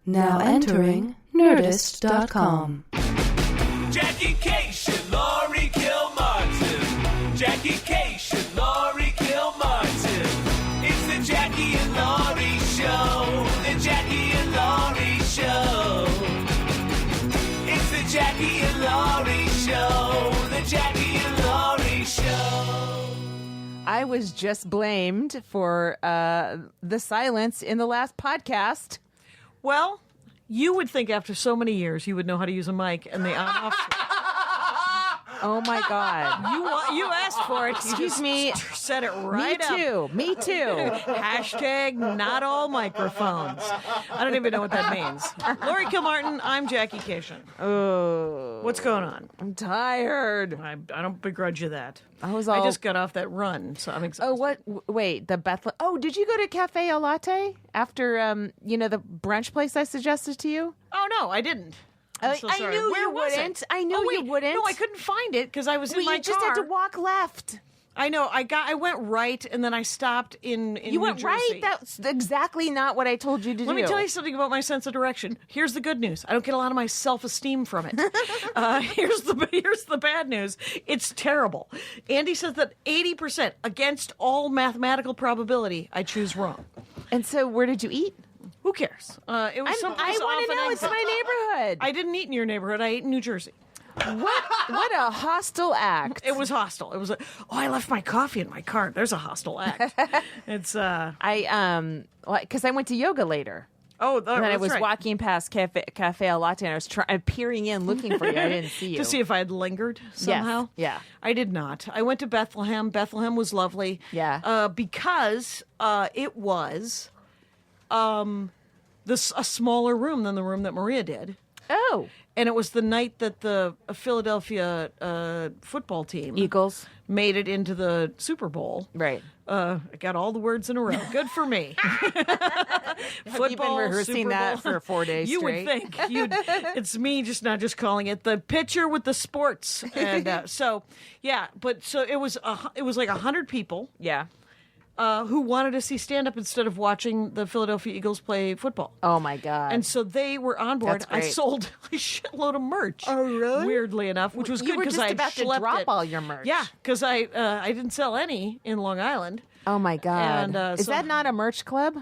Now entering Nerdist.com. Jackie Cation, Laurie Kilmartin. Jackie Cation, Laurie Kilmartin. It's the Jackie and Laurie Show. The Jackie and Laurie Show. It's the Jackie and Laurie Show. The Jackie and Laurie Show. I was just blamed for the silence in the last podcast. Well, you would think after so many years you would know how to use a mic and the on-off. Oh my God! You asked for it. Excuse me. Said it right Me too. Me too. Hashtag not all microphones. I don't even know what that means. Laurie Kilmartin, I'm Jackie Cation. Oh, What's going on? I'm tired. I don't begrudge you that. I just got off that run, so I'm exhausted. Oh, what? Wait, the Bethlehem. Oh, did you go to Cafe El Latte after the brunch place I suggested to you? Oh no, I didn't. I'm so I sorry. knew Where you was wouldn't. it? I knew you wouldn't. No, I couldn't find it because I was in my car. You just had to walk left. I know. I went right, and then I stopped in You went New right? Jersey. That's exactly not what I told you to do. Let me tell you something about my sense of direction. Here's the good news. I don't get a lot of my self-esteem from it. Here's the bad news. It's terrible. Andy says that 80% against all mathematical probability, I choose wrong. And so where did you eat? Who cares? It was someplace I want off to an know. It's exit. my neighborhood. I didn't eat in your neighborhood. I ate in New Jersey. What a hostile act. It was hostile. It was I left my coffee in my car. There's a hostile act. It's because I went to yoga later. and And then I was right. walking past Cafe El Latte, and I was peering in, looking for you. I didn't see you. To see if I had lingered somehow. Yeah. I did not. I went to Bethlehem. Bethlehem was lovely. Yeah. Because it was a smaller room than the room that Maria did. Oh. And it was the night that the Philadelphia football team Eagles made it into the Super Bowl. Right. I got all the words in a row. Good for me. Have you been rehearsing Super that Bowl. for 4 days You straight? would think. It's me not just calling it the pitcher with the sports. And it was like 100 people Yeah. who wanted to see stand-up instead of watching the Philadelphia Eagles play football. Oh, my God. And so they were on board. That's I great. sold a shitload of merch. Oh, really? Weirdly enough, which was You good were because just I about to schlepped drop it. all your merch. Yeah, because I didn't sell any in Long Island. Oh, my God. And, Is so- that not a merch club?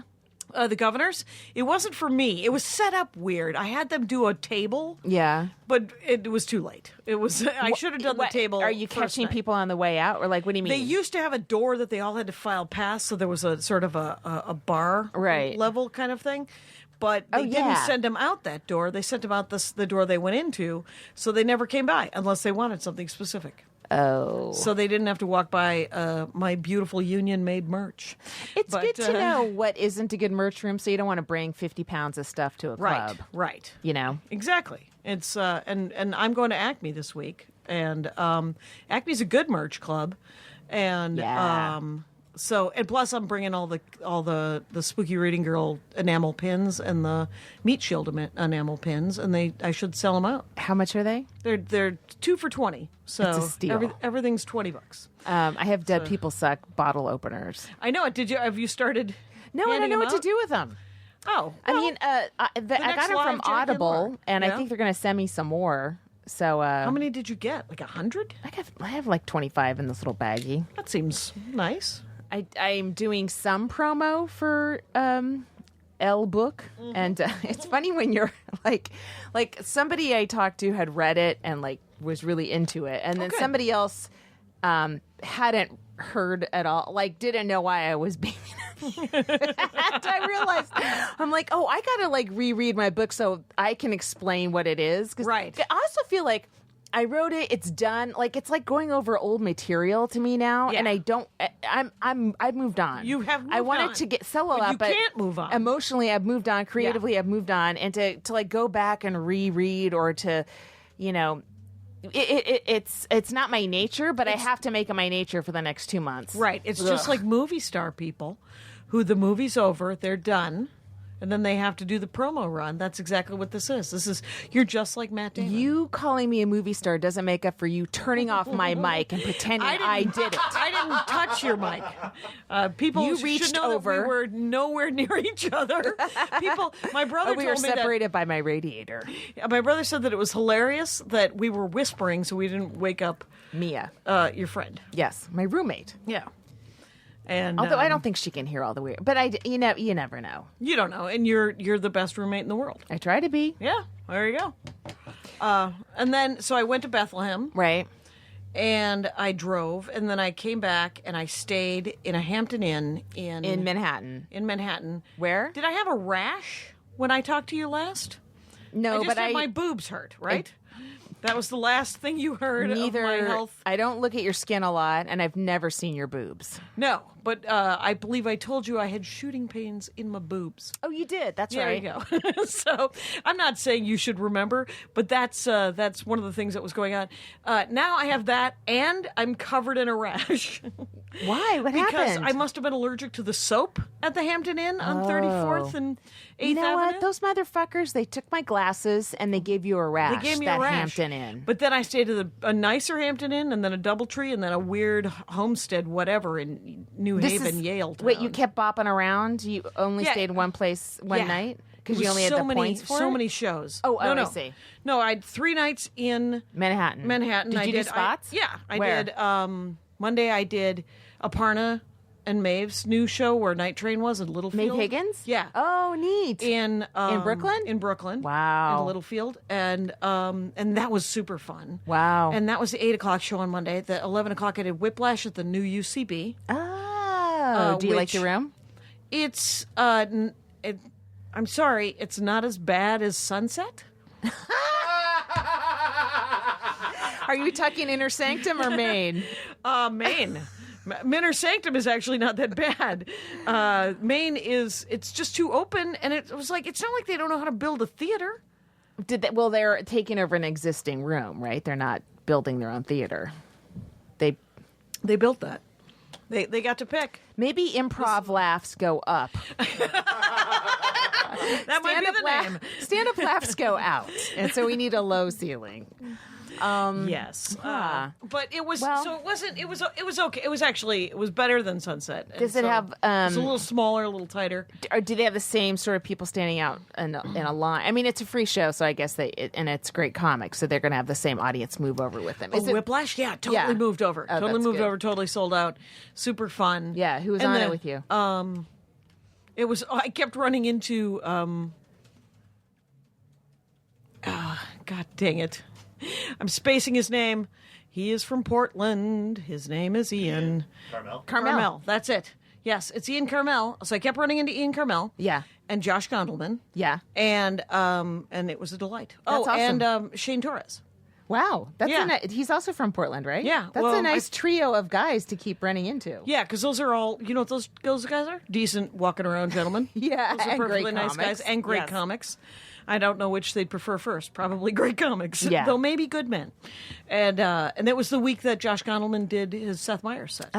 The Governors. It wasn't for me. It was set up weird. I had them do a table, Yeah. but it was too late. It was. I should have done the table. Are you first catching night. people on the way out? Or like, what do you mean? They used to have a door that they all had to file past, so there was a sort of a bar Right. level kind of thing. But they didn't yeah. send them out that door. They sent them out the door they went into, so they never came by unless they wanted something specific. Oh. So they didn't have to walk by my beautiful union-made merch. It's But, good to know what isn't a good merch room, so you don't want to bring 50 pounds of stuff to a club. Right. You know? Exactly. It's and I'm going to Acme this week, and Acme's a good merch club, and Yeah. so and plus I'm bringing all the Spooky Reading Girl enamel pins and the Meat Shield enamel pins, and I should sell them out. How much are they? They're 2 for $20, so It's a steal. everything's $20. I have Dead People Suck bottle openers. I know it. Have you started? No, I don't handing know them what to out? do with them. Oh, I well, mean, I next got them live from Jackie and Audible, Laurie. and Yeah. I think they're going to send me some more. So how many did you get? Like 100? I have like 25 in this little baggie. That seems nice. I'm doing some promo for L book, and it's funny when you're like somebody I talked to had read it and like was really into it, and then Okay. somebody else hadn't heard at all, like didn't know why I was being. And I realized I'm like, oh, I gotta like reread my book so I can explain what it is. 'Cause Right. I also feel like I wrote it. It's done. Like it's like going over old material to me now, Yeah. and I've moved on. You have moved I wanted on. to get sell a But lot, you but can't move on. Emotionally, I've moved on. Creatively, I've moved on, and to like go back and reread or to, you know. It's not my nature, but I have to make it my nature for the next 2 months. Right. It's just like movie star people who the movie's over, they're done, and then they have to do the promo run. That's exactly what this is. You're just like Matt Damon. You calling me a movie star doesn't make up for you turning off my mic and pretending I did it. I didn't touch your mic. People You should reached know over. that we were nowhere near each other. My brother We were told me that separated by my radiator. my brother said that it was hilarious that we were whispering so we didn't wake up Mia. your friend. Yes, my roommate. Yeah. And Although I don't think she can hear all the weird, but you never know. you don't know, and you're the best roommate in the world. I try to be. Yeah, there you go. And then so I went to Bethlehem, Right. and I drove, and then I came back and I stayed in a Hampton Inn In Manhattan. in Manhattan. Where? Did I have a rash when I talked to you last? No, I just but had my boobs hurt, right? That was the last thing you heard neither. of my health. I don't look at your skin a lot, and I've never seen your boobs. No, but I believe I told you I had shooting pains in my boobs. Oh, you did. That's There right. you go. So I'm not saying you should remember, but that's one of the things that was going on. Now I have that, and I'm covered in a rash. Why? What Because happened? I must have been allergic to the soap at the Hampton Inn on 34th and 8th You know Avenue. what? Those motherfuckers, they took my glasses and they gave you a rash. They gave me that a rash. Hampton Inn. But then I stayed at a nicer Hampton Inn, and then a DoubleTree, and then a weird homestead, whatever, in New This Haven, is- Yale town. Wait, you kept bopping around? You only Yeah. stayed one place one Yeah. night? Because It you was only had so the many, points for so it? many shows. Oh, no, I no. see. No, I had 3 nights in Manhattan. Manhattan. Did I you did do spots? I Where? did. Monday I did Aparna and Maeve's new show where Night Train was in Littlefield. Maeve Higgins? Yeah. Oh, neat. In Brooklyn? In Brooklyn. Wow. In Littlefield. And that was super fun. Wow. And that was the 8 o'clock show on Monday. At the 11 o'clock I did Whiplash at the new UCB. Oh, do you like the which- room? It's I'm sorry, it's not as bad as Sunset. Are you talking Inner Sanctum or Maine? Maine. Minor Sanctum is actually not that bad. Maine it's just too open, and it was like, it's not like they don't know how to build a theater. Well, they're taking over an existing room, right? They're not building their own theater. They built that. They got to pick. Maybe improv laughs go up. That might be the name. Stand-up laughs go out, and so we need a low ceiling. Yes. Ah. But it was Well- so it wasn't it was okay. It was better than Sunset. And Does it so have, it's a little smaller, a little tighter. Or do they have the same sort of people standing out in a line? I mean, it's a free show, so I guess and it's great comics, so they're going to have the same audience move over with them. Is it- Whiplash? Yeah, totally Yeah. moved over. Oh, Totally that's moved good. over, totally sold out. Super fun. Yeah, who was And on then, it with you? It was I kept running into God dang it. I'm spacing his name. He is from Portland. His name is Ian. Carmel. That's it. Yes, it's Ian Carmel. So I kept running into Ian Carmel. Yeah. And Josh Gondelman. Yeah. And it was a delight. That's awesome. And Shane Torres. Wow, that's Yeah. he's also from Portland, right? Yeah, that's well, a nice trio of guys to keep running into. Yeah, because those are all, you know what those guys are? Decent walking around gentlemen. Yeah, Those are and perfectly great nice comics. guys and great Yes. comics. I don't know which they'd prefer first. Probably great comics. Yeah. Though maybe good men. And it was the week that Josh Gondelman did his Seth Meyers set.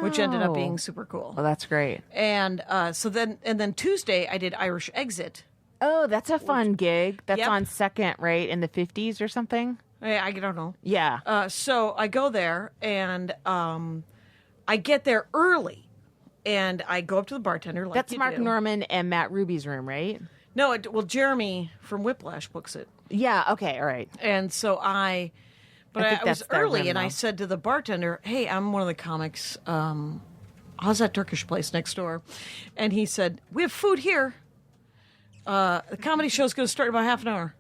Which ended up being super cool. Well, that's great. And then Tuesday I did Irish Exit. Oh, that's a fun gig. That's Yep. on Second, right, in the 50s or something? I don't know. Yeah. So I go there and I get there early, and I go up to the bartender. Like that's you Mark do. Norman and Matt Ruby's room, right? No, Jeremy from Whiplash books it, Yeah, okay, all right. and so I think was that's their early, room, and I though. said to the bartender, "Hey, I'm one of the comics. How's that Turkish place next door?" And he said, "We have food here. The comedy show's going to start in about half an hour."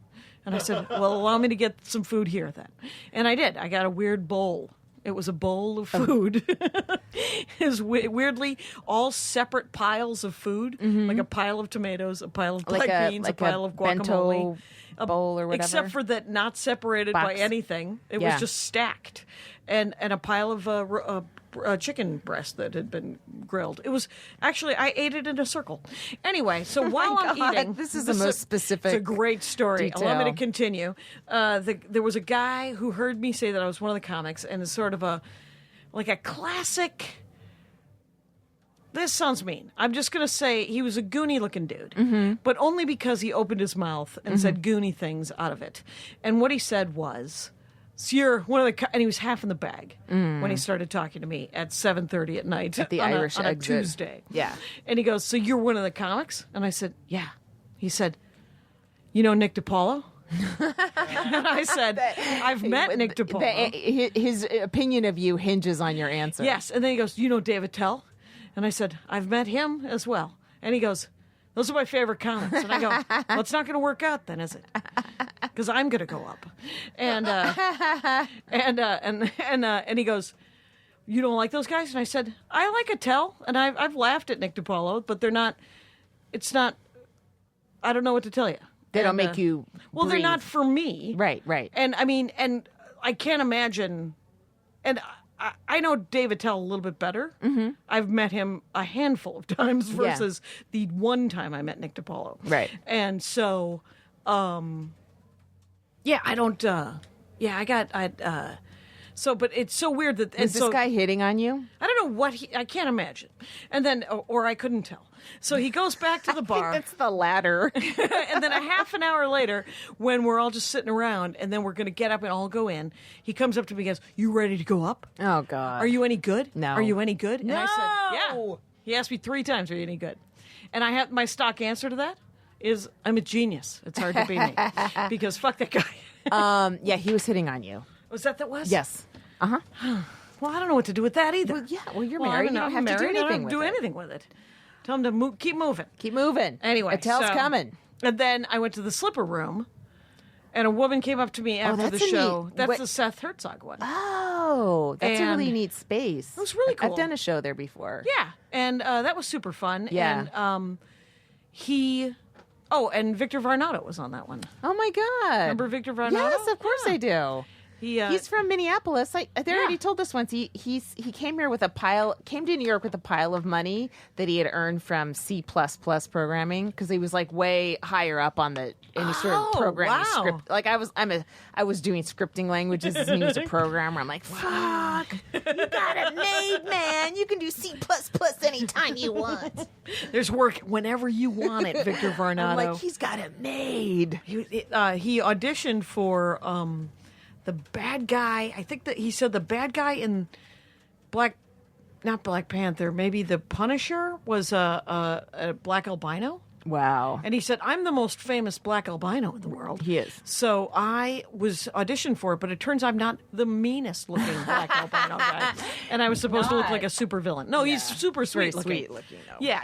And I said, "Well, allow me to get some food here then." And I did. I got a weird bowl. It was a bowl of food. It was weirdly all separate piles of food, like a pile of tomatoes, a pile of black beans, a pile of guacamole, bento bowl or whatever. except for that not separated by Box. anything. It Yeah. was just stacked, and a pile of chicken breast that had been grilled. It was actually, I ate it in a circle. Anyway, so while I'm God, eating, this is the most specific It's a great story. detail. Allow me to continue. There was a guy who heard me say that I was one of the comics, and is sort of a classic. this sounds mean. I'm just going to say he was a goony-looking dude, but only because he opened his mouth and said goony things out of it. And what he said was, so you're one of the... And he was half in the bag when he started talking to me at 7:30 at night At the on Irish a exit. Tuesday. Yeah. And he goes, so you're one of the comics? And I said, yeah. He said, you know Nick DiPaolo? And I said, I've met Nick DiPaolo. His opinion of you hinges on your answer. Yes. And then he goes, you know David Tell? And I said, I've met him as well. And he goes, those are my favorite comics. And I go, well, it's not going to work out then, is it? Because I'm going to go up. And he goes, you don't like those guys? And I said, I like Attell. And I've laughed at Nick DiPaolo, but they're not, it's not, I don't know what to tell you. They don't make you Well, they're breathe. not for me. Right. And I mean, and I can't imagine, and I know David Tell a little bit better. Mm-hmm. I've met him a handful of times versus the one time I met Nick DiPaolo. Right. And so, I don't, so, but it's so weird that... Is this guy hitting on you? I don't know what I can't imagine. And then, or I couldn't tell. So he goes back to the bar. I think that's the latter. And then a half an hour later, when we're all just sitting around and then we're going to get up and all go in, he comes up to me and goes, you ready to go up? Oh, God. Are you any good? No. Are you any good? And No. I said, yeah. He asked me 3 times, are you any good? And I have my stock answer to that is, I'm a genius. It's hard to be me. Because fuck that guy. Yeah, he was hitting on you. Was that was? Yes. Well, I don't know what to do with that either. Well, yeah. Well, you're I married. You know, don't have to do married. I anything don't with do it. anything with it. Tell him to keep moving. Keep moving. Anyway, Attell's so- coming. And then I went to the slipper room, and a woman came up to me after the that's a show. neat- That's what- the Seth Herzog one. Oh, that's a really And- neat space. It was really cool. I've done a show there before. Yeah, and that was super fun. Yeah. And and Victor Varnado was on that one. Oh my God! Remember Victor Varnado? Yes, of course Yeah. I do. He's from Minneapolis. They already told us once. He came here with came to New York with a pile of money that he had earned from C++ programming because he was like way higher up on any sort of programming wow. script. Like I was doing scripting languages and he was a programmer. I'm like, fuck, you got it made, man. You can do C++ anytime you want. There's work whenever you want it, Victor Varnado. I'm like, he's got it made. He auditioned for the bad guy. I think that he said the bad guy in not Black Panther, maybe the Punisher was a black albino. Wow. And he said, I'm the most famous black albino in the world. He is. So I was auditioned for it, but it turns I'm not the meanest looking black albino guy. And I was supposed to look like a super villain. No, he's super sweet Very looking. sweet looking, though. Yeah,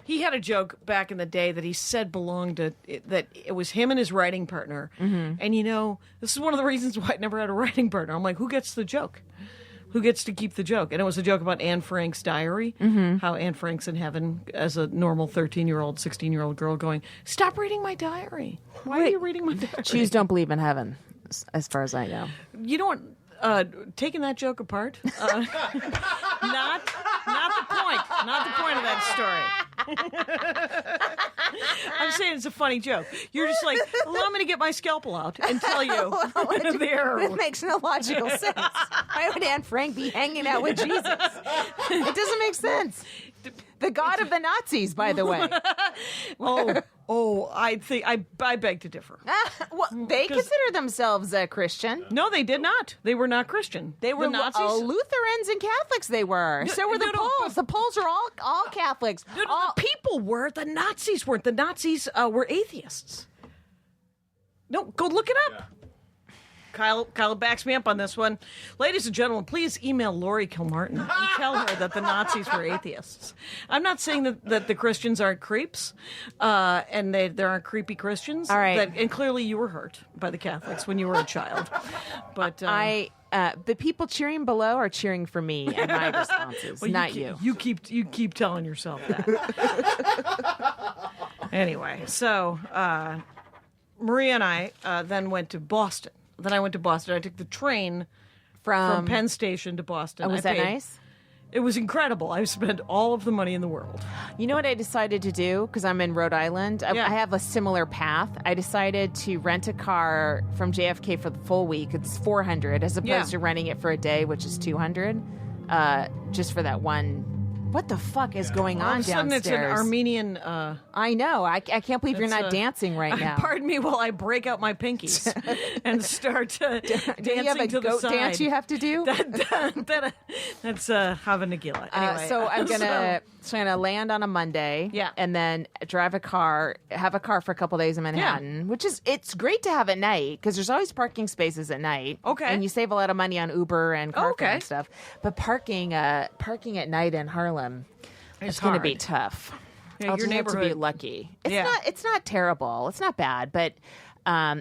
he had a joke back in the day that he said that it was him and his writing partner. Mm-hmm. And this is one of the reasons why I never had a writing partner. I'm like, who gets the joke? Who gets to keep the joke? And it was a joke about Anne Frank's diary, how Anne Frank's in heaven as a normal 13-year-old, 16-year-old girl going, stop reading my diary. Why are you reading my diary? Jews don't believe in heaven, as far as I know. You know what? Taking that joke apart, not the point. Not the point of that story. I'm saying it's a funny joke. You're just like, allow me to get my scalpel out and tell you It makes no logical sense. Why would Anne Frank be hanging out with Jesus? It doesn't make sense. The God of the Nazis, by the way. I beg to differ. Well, they consider themselves Christian. No, they did not. They were not Christian. They were the Nazis. Lutherans and Catholics. They were. So were the Poles. The Poles are all Catholics. No, the people were. The Nazis weren't. The Nazis were atheists. No, go look it up. Yeah. Kyle backs me up on this one. Ladies and gentlemen, please email Laurie Kilmartin and tell her that the Nazis were atheists. I'm not saying that the Christians aren't creeps, and there aren't creepy Christians. All right. And clearly you were hurt by the Catholics when you were a child. But the people cheering below are cheering for me and my responses, not you. You keep telling yourself that. Anyway, so Maria and I then went to Boston. Then I went to Boston. I took the train from Penn Station to Boston. Oh, was that nice? It was incredible. I spent all of the money in the world. You know what I decided to do? Because I'm in Rhode Island. I have a similar path. I decided to rent a car from JFK for the full week. It's $400 as opposed to renting it for a day, which is $200, just for that one What the fuck is going All on of a sudden, downstairs? it's an Armenian. I know. I can't believe you're It's, not dancing right now. Pardon me while I break out my pinkies and start dancing Do you have a to the goat side. dance you have to do? That's Hava Nagila. Anyway, So I'm gonna land on a Monday, Yeah. and then have a car for a couple days in Manhattan, which is it's great to have at night because there's always parking spaces at night. Okay. and you save a lot of money on Uber and car fare Okay. and stuff. But parking at night in Harlem is going to be hard. tough. Yeah, I'll your just have to be neighborhood- lucky. Yeah. It's not terrible. It's not bad, but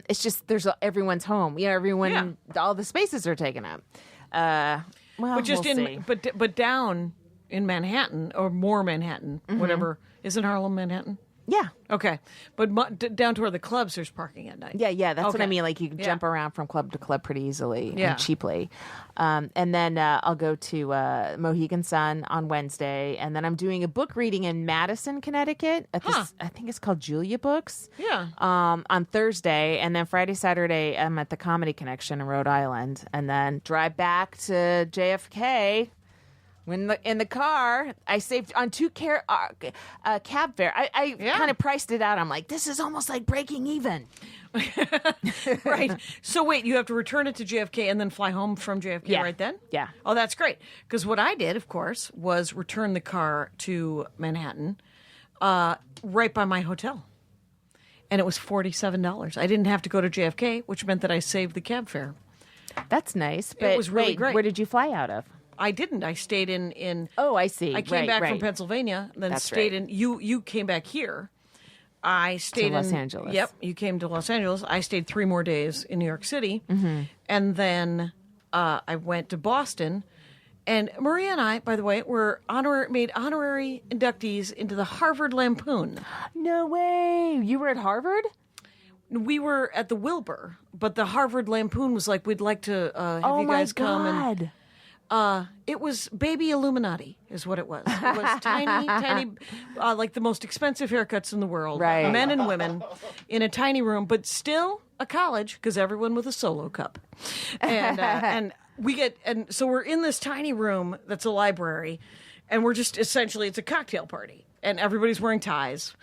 it's just everyone's home. Everyone, all the spaces are taken up. Well, but just we'll see. but down in Manhattan or more Manhattan, Mm-hmm. whatever. Isn't Harlem Manhattan? Yeah. Okay, but down toward the clubs, there's parking at night. Yeah, that's what Okay. I mean. Like you can Yeah. jump around from club to club pretty easily Yeah. and cheaply. And then I'll go to Mohegan Sun on Wednesday, and then I'm doing a book reading in Madison, Connecticut. At this, I think it's called Julia Books. Yeah. On Thursday, and then Friday, Saturday, I'm at the Comedy Connection in Rhode Island, and then drive back to JFK. In the car, I saved on cab fare. I Yeah. kind of priced it out. I'm like, this is almost like breaking even. Right. So wait, you have to return it to JFK and then fly home from JFK Yeah. right then? Yeah. Oh, that's great. Because what I did, of course, was return the car to Manhattan, right by my hotel. And it was $47. I didn't have to go to JFK, which meant that I saved the cab fare. That's nice. But was really wait, great. where did you fly out of? I didn't. I stayed in Oh, I see. I came Right, back from right. Pennsylvania, then That's stayed right. in. You came back here. I stayed Los in Angeles. Yep, you came to Los Angeles. I stayed 3 more days in New York City, Mm-hmm. and then I went to Boston. And Maria and I, by the way, were made honorary inductees into the Harvard Lampoon. No way. You were at Harvard? We were at the Wilbur, but the Harvard Lampoon was like, we'd like to have Oh you my guys come and. God. It was baby Illuminati, is what it was. It was tiny, like the most expensive haircuts in the world, Right. men and women, in a tiny room, but still a college because everyone with a solo cup, and so we're in this tiny room that's a library, and we're just essentially it's a cocktail party, and everybody's wearing ties.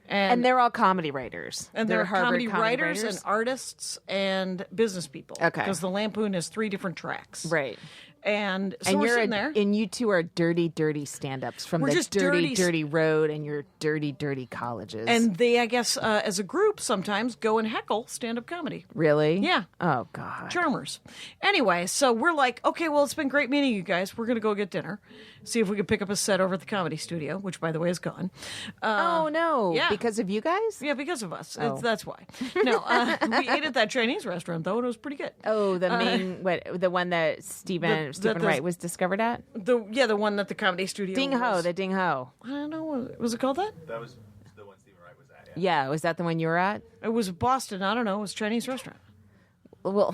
And they're all comedy writers. And they're Harvard comedy writers and artists and business people. Okay. Because the Lampoon has 3 different tracks. Right. And so And we're you're sitting there. and you two are dirty stand-ups from We're the just dirty, dirty- dirty road and your dirty colleges. And they, I guess, as a group, sometimes go and heckle stand-up comedy. really? Yeah. Oh God. Charmers. Anyway, so we're like, okay, well, it's been great meeting you guys. We're going to go get dinner, see if we can pick up a set over at the Comedy Studio, which, by the way, is gone. Oh no. yeah. Because of you guys? Yeah, because of us. Oh. That's why. No, we ate at that Chinese restaurant, though, and it was pretty good. Oh, the main the one that Stephen the- Wright was discovered at? The one that the Comedy Studio Ding Ho, was- the Ding Ho. I don't know. Was it called that? That was the one Stephen Wright was at. Yeah. Yeah, was that the one you were at? It was Boston. I don't know. It was a Chinese restaurant. Well,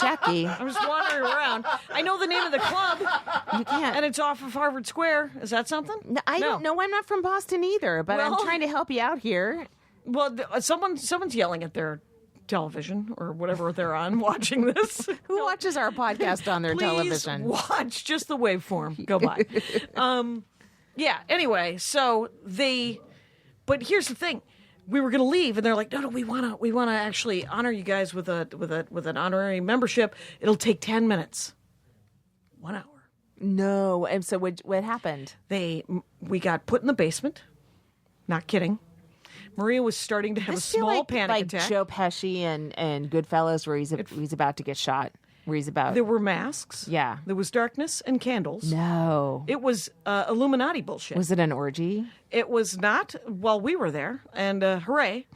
Jackie, I was wandering around. I know the name of the club, you can't. and it's off of Harvard Square. Is that something? No, I don't know. I'm not from Boston either, but Well- I'm trying to help you out here. Well, someone's yelling at their television or whatever they're on watching this. Who watches our podcast on their Please television? watch just the waveform. Go by. Yeah. Anyway, but here's the thing. We were going to leave, and they're like, "No, we want to actually honor you guys with an honorary membership. It'll take 10 minutes, 1 hour." No. And so what happened? We got put in the basement. Not kidding. Maria was starting to have a small panic attack. Joe Pesci and Goodfellas, where he's about to get shot. Where he's about. There were masks. Yeah. There was darkness and candles. No. It was Illuminati bullshit. Was it an orgy? It was not while we were there, and hooray.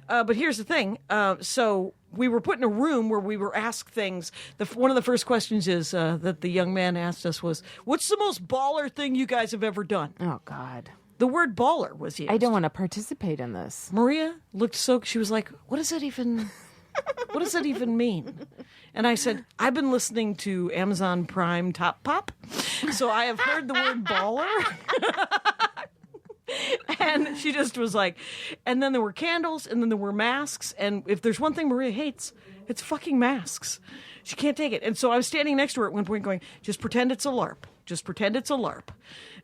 But here's the thing. So we were put in a room where we were asked things. One of the first questions is that the young man asked us was, "What's the most baller thing you guys have ever done?" Oh God. The word baller was used. I don't want to participate in this. Maria looked she was like, what does that even mean? And I said, I've been listening to Amazon Prime Top Pop, so I have heard the word baller. And she just was like, and then there were candles, and then there were masks, and if there's one thing Maria hates, it's fucking masks. She can't take it. And so I was standing next to her at one point going, just pretend it's a LARP. Just pretend it's a LARP.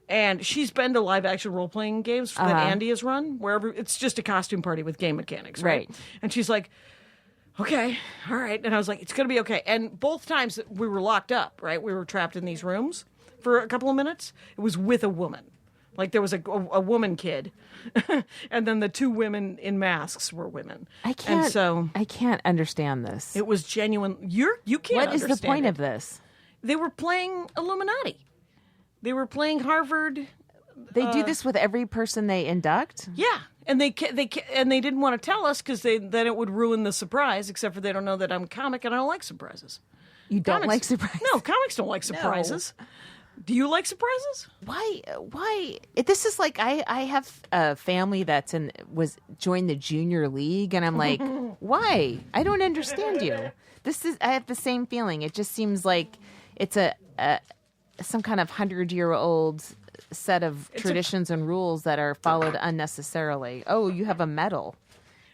And she's been to live action role playing games that Andy has run, wherever it's just a costume party with game mechanics, right? And she's like, okay, all right. And I was like, it's going to be okay. And both times we were locked up, right? We were trapped in these rooms for a couple of minutes. It was with a woman. Like there was a woman kid, and then the 2 women in masks were women. I can't understand this. It was genuine. You can't. What is understand the point it. of this? They were playing Illuminati. They were playing Harvard. They do this with every person they induct. Yeah, and they didn't want to tell us because then it would ruin the surprise. Except for they don't know that I'm a comic and I don't like surprises. You don't like surprises? No, comics don't like surprises. No. Do you like surprises? Why? This is like I have a family that's joined the junior league, and I'm like, why? I don't understand you. I have the same feeling. It just seems like it's some kind of 100-year-old set of traditions and rules that are followed unnecessarily. Oh, you have a medal.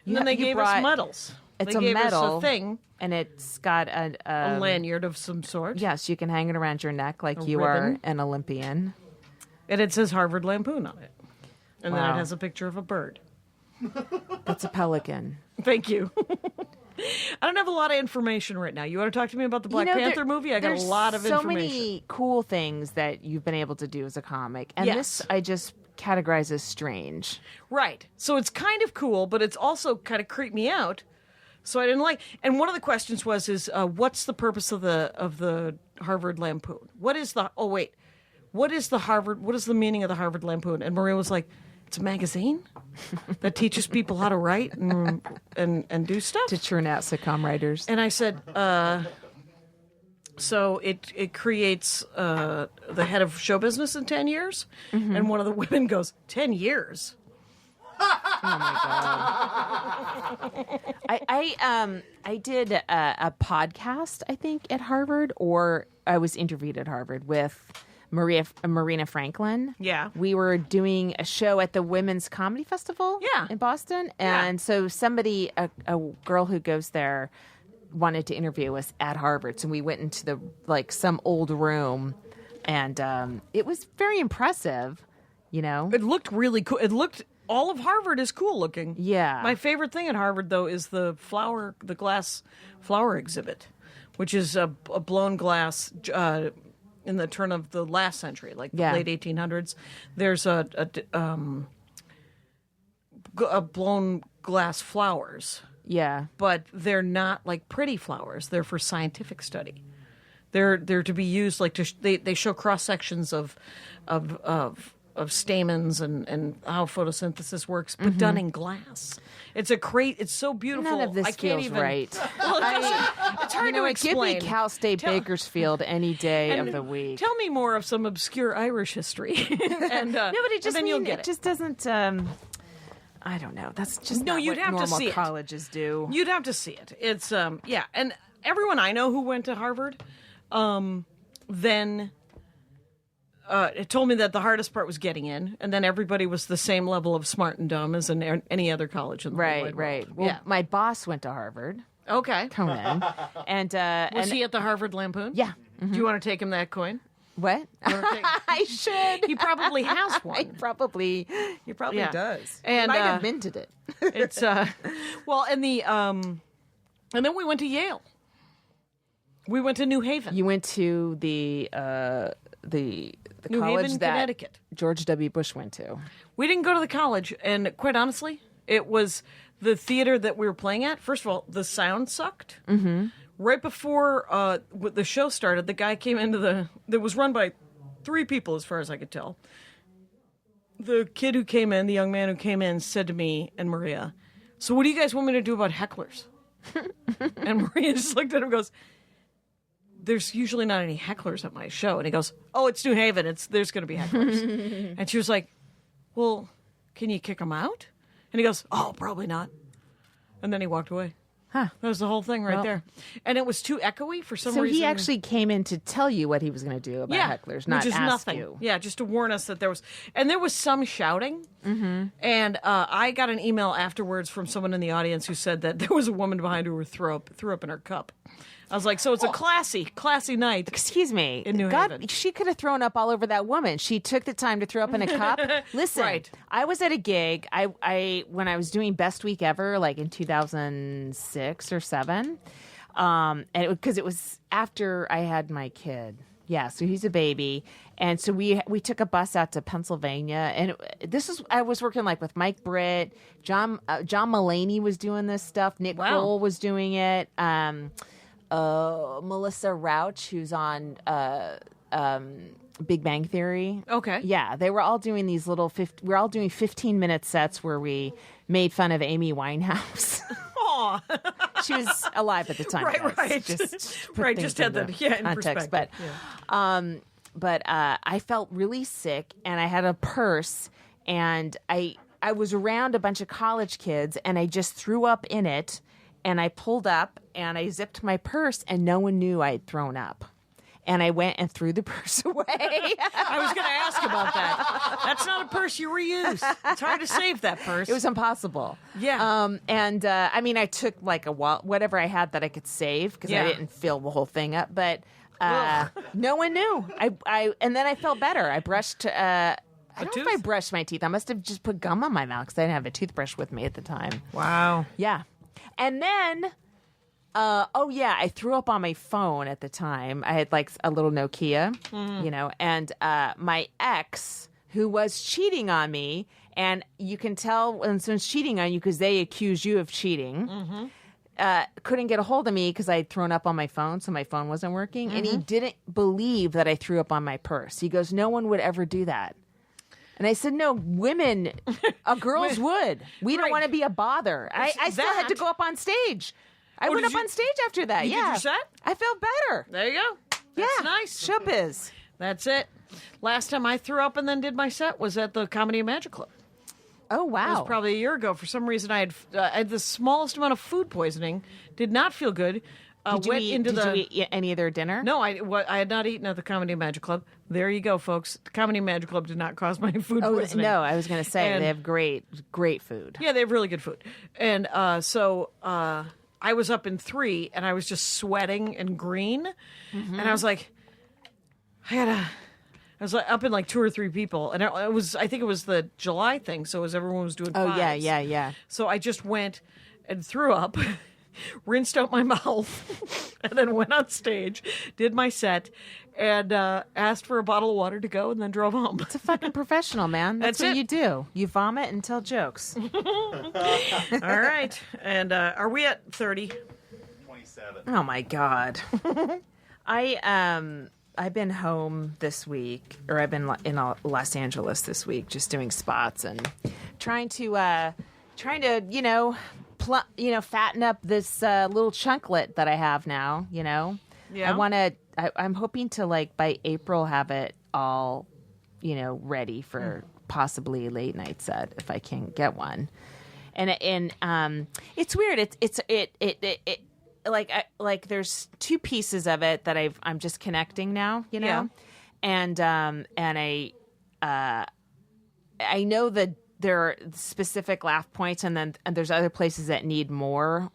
And then they gave us medals. It's they a gave medal us a thing. And it's got a lanyard of some sort. Yes, you can hang it around your neck like you ribbon. are an Olympian. And it says Harvard Lampoon on it. And then it has a picture of a bird. That's a pelican. Thank you. I don't have a lot of information right now. You want to talk to me about the Black Panther movie? I got a lot of information. There's so many cool things that you've been able to do as a comic. And this I just categorize as strange. Right. So it's kind of cool, but it's also kind of creeped me out. So I didn't like. And one of the questions was what's the purpose of the Harvard Lampoon? What is the what is the meaning of the Harvard Lampoon? And Maria was like, it's a magazine that teaches people how to write and do stuff. To churn out sitcom writers. And I said, so it creates the head of show business in 10 years? Mm-hmm. And one of the women goes, 10 years? Oh my God. I did a podcast, I think, at Harvard, or I was interviewed at Harvard with Marina Franklin. Yeah. We were doing a show at the Women's Comedy Festival in Boston. And so somebody, a girl who goes there, wanted to interview us at Harvard. So we went into some old room, and it was very impressive, you know. It looked really cool. All of Harvard is cool looking. Yeah. My favorite thing at Harvard, though, is the glass flower exhibit, which is a blown glass in the turn of the last century, like the late 1800s. There's a blown glass flowers. Yeah. But they're not like pretty flowers. They're for scientific study. They're to be used they show cross sections of stamens and how photosynthesis works, but done in glass. It's so beautiful. None of this feels right. Well, it's hard to explain. Give me Cal State Bakersfield any day of the week. Tell me more of some obscure Irish history. and, no, but it just you'll get it just doesn't. I don't know. That's just not you'd what have normal to see colleges do. You'd have to see it. It's and everyone I know who went to Harvard, then. It told me that the hardest part was getting in, and then everybody was the same level of smart and dumb as in any other college in the whole wide right. world. Well, my boss went to Harvard. Okay. Conan. And was he at the Harvard Lampoon? Yeah. Mm-hmm. Do you want to take him that coin? What? I should. He probably has one. He probably does. And he might have minted it. It's well, and then we went to Yale. We went to New Haven. You went to the New college Haven, that Connecticut. George W. Bush went to. We didn't go to the college, and quite honestly, it was the theater that we were playing at. First of all, the sound sucked. Mm-hmm. Right before the show started, the guy came into that was run by 3 people, as far as I could tell. The kid who came in, the young man who came in, said to me and Maria, "So what do you guys want me to do about hecklers?" And Maria just looked at him and goes, "There's usually not any hecklers at my show." And he goes, "Oh, it's New Haven. There's going to be hecklers." And she was like, "Well, can you kick them out?" And he goes, "Oh, probably not." And then he walked away. Huh. That was the whole thing right there. And it was too echoey for some reason. So he actually came in to tell you what he was going to do about hecklers, not which is ask nothing. you. Yeah, just to warn us that there was some shouting. Mm-hmm. And I got an email afterwards from someone in the audience who said that there was a woman behind who threw up in her cup. I was like, so it's a classy night. Excuse me. In New God, Haven. she could have thrown up all over that woman. She took the time to throw up in a cup. Listen, Right. I was at a gig. I when I was doing Best Week Ever, like in 2006 or 7, and because it was after I had my kid. Yeah, so he's a baby, and so we took a bus out to Pennsylvania, and I was working like with Mike Britt, John Mulaney was doing this stuff, Nick Kroll was doing it, Melissa Rauch, who's on Big Bang Theory. Okay. Yeah, they were all doing these little. We're all doing 15-minute sets where we made fun of Amy Winehouse. Aw. She was alive at the time. Right, guys. right. Just put Right, things just had into the in context. perspective. But I felt really sick, and I had a purse, and I was around a bunch of college kids, and I just threw up in it, and I pulled up, and I zipped my purse, and no one knew I had thrown up. And I went and threw the purse away. I was going to ask about that. That's not a purse you reuse. It's hard to save that purse. It was impossible. Yeah. I mean, I took like whatever I had that I could save because I didn't fill the whole thing up. But no one knew. And then I felt better. I brushed. I don't know if I brushed my teeth. I must have just put gum on my mouth because I didn't have a toothbrush with me at the time. Wow. Yeah. And then. I threw up on my phone at the time. I had like a little Nokia, and my ex, who was cheating on me, and you can tell when someone's cheating on you because they accuse you of cheating, couldn't get a hold of me because I had thrown up on my phone, so my phone wasn't working, and he didn't believe that I threw up on my purse. He goes, "No one would ever do that." And I said, no, women, girls would. We don't want to be a bother. I still had to go up on stage. I went up on stage after that. You did your set? I felt better. There you go. That's nice. Showbiz. That's it. Last time I threw up and then did my set was at the Comedy and Magic Club. Oh, wow. It was probably a year ago. For some reason, I had the smallest amount of food poisoning. Did not feel good. Did you eat any of their dinner? No, I had not eaten at the Comedy and Magic Club. There you go, folks. The Comedy and Magic Club did not cause my food poisoning. No, I was going to say they have great food. Yeah, they have really good food. And so I was up in 3, and I was just sweating and green. And I was like, I was like up in like 2 or 3 people, and I think it was the July thing, so everyone was doing fives. Yeah. So I just went and threw up, rinsed out my mouth, and then went on stage, did my set, and asked for a bottle of water to go, and then drove home. It's a fucking professional, man. That's what you do. You vomit and tell jokes. All right. And are we at 30? 27. Oh my God. I've been home this week, or I've been in Los Angeles this week, just doing spots and trying to fatten up this little chunklet that I have now. Yeah. I'm hoping to like by April have it all, ready for possibly a late night set if I can get one. And it's weird. It like there's 2 pieces of it that I'm just connecting now, Yeah. and I know that there are specific laugh points, and there's other places that need more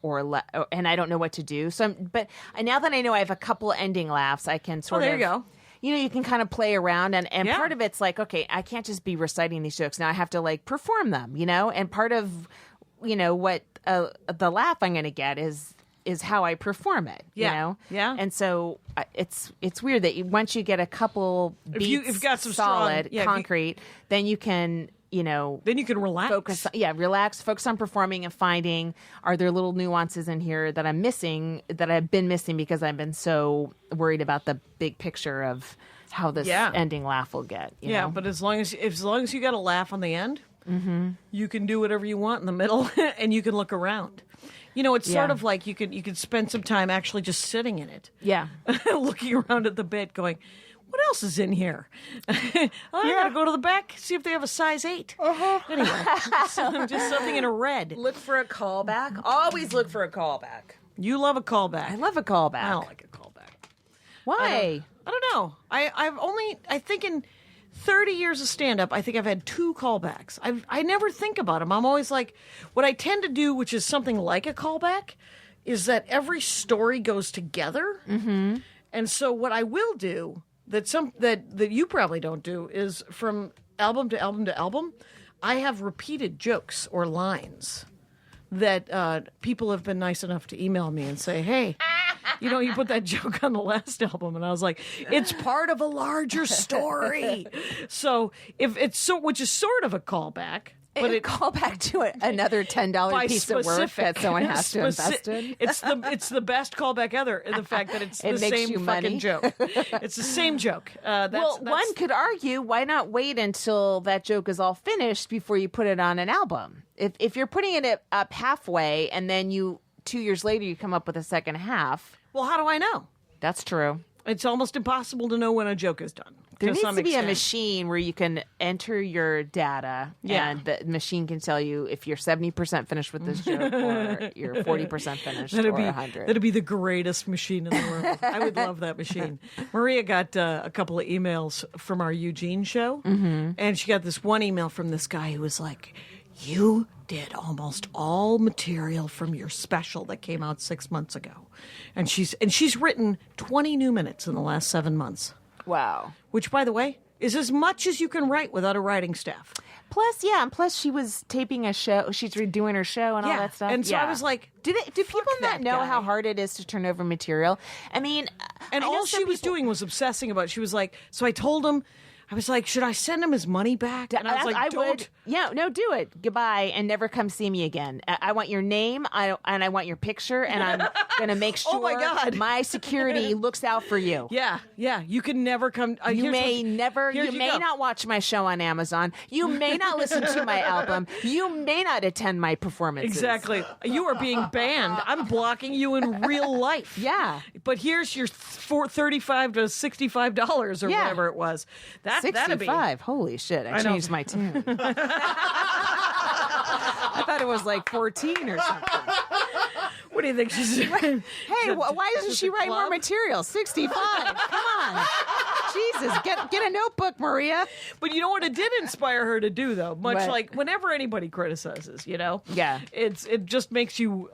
and I don't know what to do. So, but now that I know I have a couple ending laughs, I can sort of. There you go. You can kind of play around, and part of it's like, okay, I can't just be reciting these jokes. Now I have to like perform them, and part of, what the laugh I'm going to get is how I perform it, Yeah. And so it's weird that once you get a couple beats if you've got some solid, strong, concrete, then you can, then you can relax. Relax, focus on performing and finding, are there little nuances in here that I'm missing, that I've been missing because I've been so worried about the big picture of how this ending laugh will get. You know? But as long as you got a laugh on the end, you can do whatever you want in the middle, and you can look around. It's sort of like you could spend some time actually just sitting in it. Yeah. Looking around at the bit going, what else is in here? I gotta go to the back, see if they have a size 8. Anyway, just something in a red. Look for a callback. Always look for a callback. You love a callback. I love a callback. I don't like a callback. Why? I don't know. I think in 30 years of stand-up, I think I've had 2 callbacks. I never think about them. I'm always like, what I tend to do, which is something like a callback, is that every story goes together. Mm-hmm. And so what I will do that you probably don't do is from album to album to album, I have repeated jokes or lines that people have been nice enough to email me and say, hey, you put that joke on the last album. And I was like, it's part of a larger story. So which is sort of a callback. But it call back to another $10 piece of work that someone has to invest in. It's the best callback ever in the fact that it's the same fucking joke. It's the same joke. One could argue, why not wait until that joke is all finished before you put it on an album? If you're putting it up halfway and then 2 years later you come up with a second half. Well, how do I know? That's true. It's almost impossible to know when a joke is done. There needs to be a machine where you can enter your data, and the machine can tell you if you're 70% finished with this joke or you're 40% finished or 100. That'd be the greatest machine in the world. I would love that machine. Maria got a couple of emails from our Eugene show, and she got this one email from this guy who was like, you did almost all material from your special that came out 6 months ago. And she's written 20 new minutes in the last 7 months. Wow. Which, by the way, is as much as you can write without a writing staff. Plus she was taping a show. She's redoing her show and all that stuff. And so I was like, do people not know how hard it is to turn over material? I mean, and all she was doing was obsessing about it. She was like, so I told him, I was like, should I send him his money back? And I was like, don't. Yeah, no, do it. Goodbye, and never come see me again. I want your name, and I want your picture, and I'm going to make sure oh my God. my security looks out for you. Yeah. You can never come. You may not watch my show on Amazon. You may not listen to my album. You may not attend my performances. Exactly. You are being banned. I'm blocking you in real life. Yeah. But here's your $35 to $65 or whatever it was. That'd be 65. Holy shit! I changed my tune. I thought it was like 14 or something. What do you think she's doing? Hey, why doesn't she write more material? 65. Come on. Jesus, get a notebook, Maria. But you know what it did inspire her to do, though? Much like whenever anybody criticizes, Yeah. It just makes you,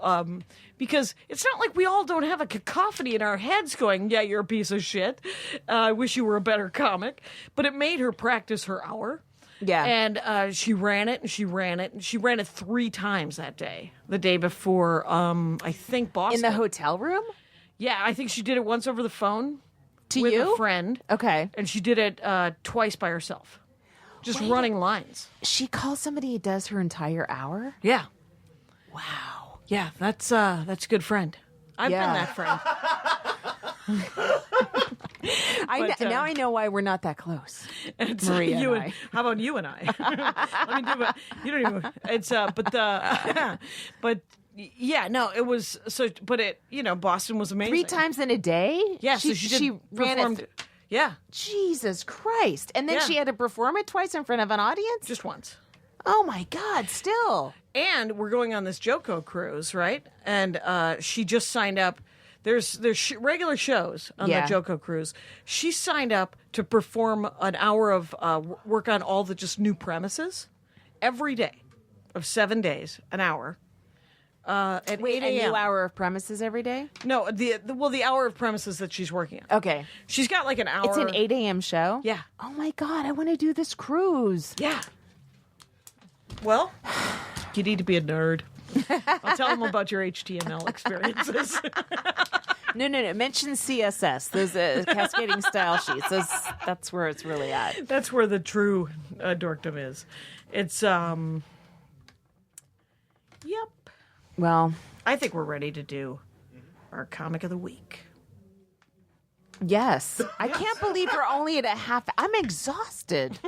because it's not like we all don't have a cacophony in our heads going, yeah, you're a piece of shit. I wish you were a better comic. But it made her practice her hour. Yeah. And she ran it, and she ran it, and she ran it 3 times that day. The day before, I think, Boston. In the hotel room? Yeah, I think she did it once over the phone. To with you? a friend. Okay. And she did it twice by herself. Just running lines. She calls somebody who does her entire hour? Yeah. Wow. Yeah, that's a good friend. I've been that friend. Now I know why we're not that close. Maria and I. How about you and I? Let me do it. You don't even. It's but yeah, no, it was so. But it, Boston was amazing. 3 times in a day? Yeah, so she ran it. Yeah. Jesus Christ! And then she had to perform it twice in front of an audience. Just once. Oh my God! Still. And we're going on this Joko cruise, right? And she just signed up. There's regular shows on the Joko cruise. She signed up to perform an hour of work on all the just new premises every day of 7 days, an hour. At 8 a.m. A new hour of premises every day? No, the hour of premises that she's working on. Okay. She's got like an hour. It's an 8 a.m. show? Yeah. Oh my God, I want to do this cruise. Yeah. Well, you need to be a nerd. I'll tell them about your HTML experiences. No. Mention CSS. Those cascading style sheets. That's where it's really at. That's where the true dorkdom is. It's, yep. Well, I think we're ready to do our comic of the week. Yes. I can't believe we're only at a half. I'm exhausted.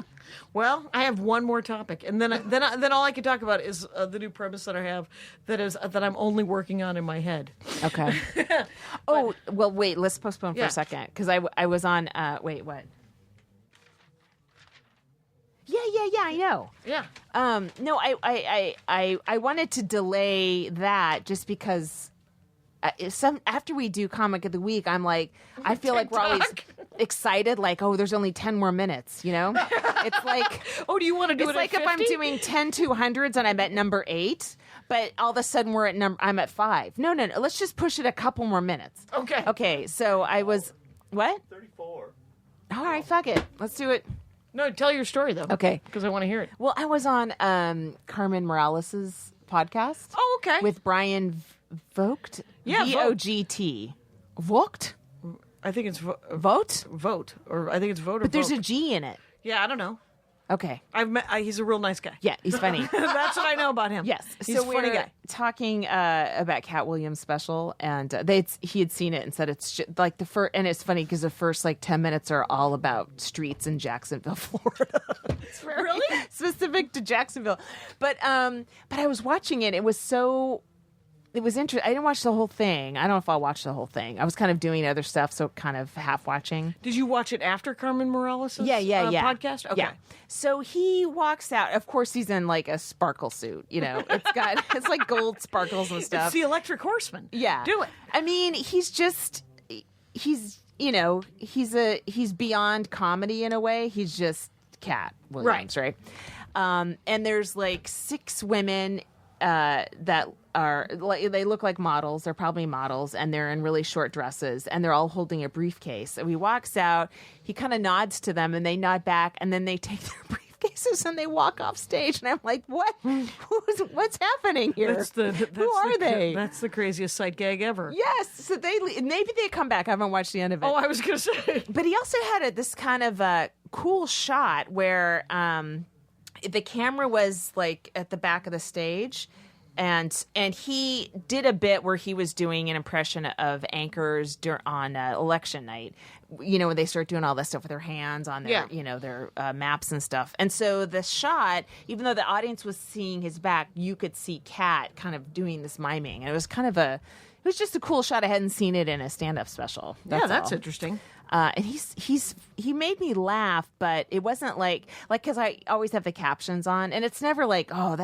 Well, I have one more topic, and then all I can talk about is the new premise that I have that I'm only working on in my head. Okay. Well, wait. Let's postpone for a second because I was on. Wait, what? Yeah. I know. Yeah. No, I wanted to delay that just because. After we do comic of the week, I'm like, I feel like we're always excited, like, oh, there's only 10 more minutes, It's like, oh, do you want to do it? It's like at if 50? I'm doing 10 200s and I'm at number 8, But all of a sudden I'm at 5. No. Let's just push it a couple more minutes. Okay. Okay. So I was what? 34. All right. Fuck it. Let's do it. No, tell your story though. Okay. Because I want to hear it. Well, I was on Carmen Morales's podcast. Oh, okay. With Brian Vogt. Yeah, Vogt. Vogt? I think it's Vote? or I think it's vote. Or But there's vote. a G in it. Yeah, I don't know. Okay. He's a real nice guy. Yeah, he's funny. That's what I know about him. Yes. He's So a funny we're guy. talking about Cat Williams' special, and he had seen it and said it's just, like the first, and it's funny because the first like 10 minutes are all about streets in Jacksonville, Florida. It's very Really? specific to Jacksonville. But I was watching it. It was interesting. I didn't watch the whole thing. I don't know if I'll watch the whole thing. I was kind of doing other stuff, so kind of half watching. Did you watch it after Carmen Morales' Yeah. podcast? Okay. Yeah. So he walks out. Of course, he's in like a sparkle suit. You know, it's like gold sparkles and stuff. It's the Electric Horseman. Yeah. Do it. I mean, he's beyond comedy in a way. He's just Cat Williams, right? And there's like 6 women that are like, they look like models. They're probably models, and they're in really short dresses, and they're all holding a briefcase. And he walks out. He kind of nods to them, and they nod back, and then they take their briefcases and they walk off stage. And I'm like, what? What's happening here? Who are they? That's the craziest sight gag ever. Yes. So maybe they come back. I haven't watched the end of it. Oh, I was going to say. But he also had this kind of cool shot where the camera was like at the back of the stage. And he did a bit where he was doing an impression of anchors on election night, you know, when they start doing all that stuff with their hands on their, their maps and stuff. And so the shot, even though the audience was seeing his back, you could see Cat kind of doing this miming. And it was kind of it was just a cool shot. I hadn't seen it in a stand-up special. That's all. interesting. And he made me laugh, but it wasn't like because I always have the captions on, and it's never like, oh,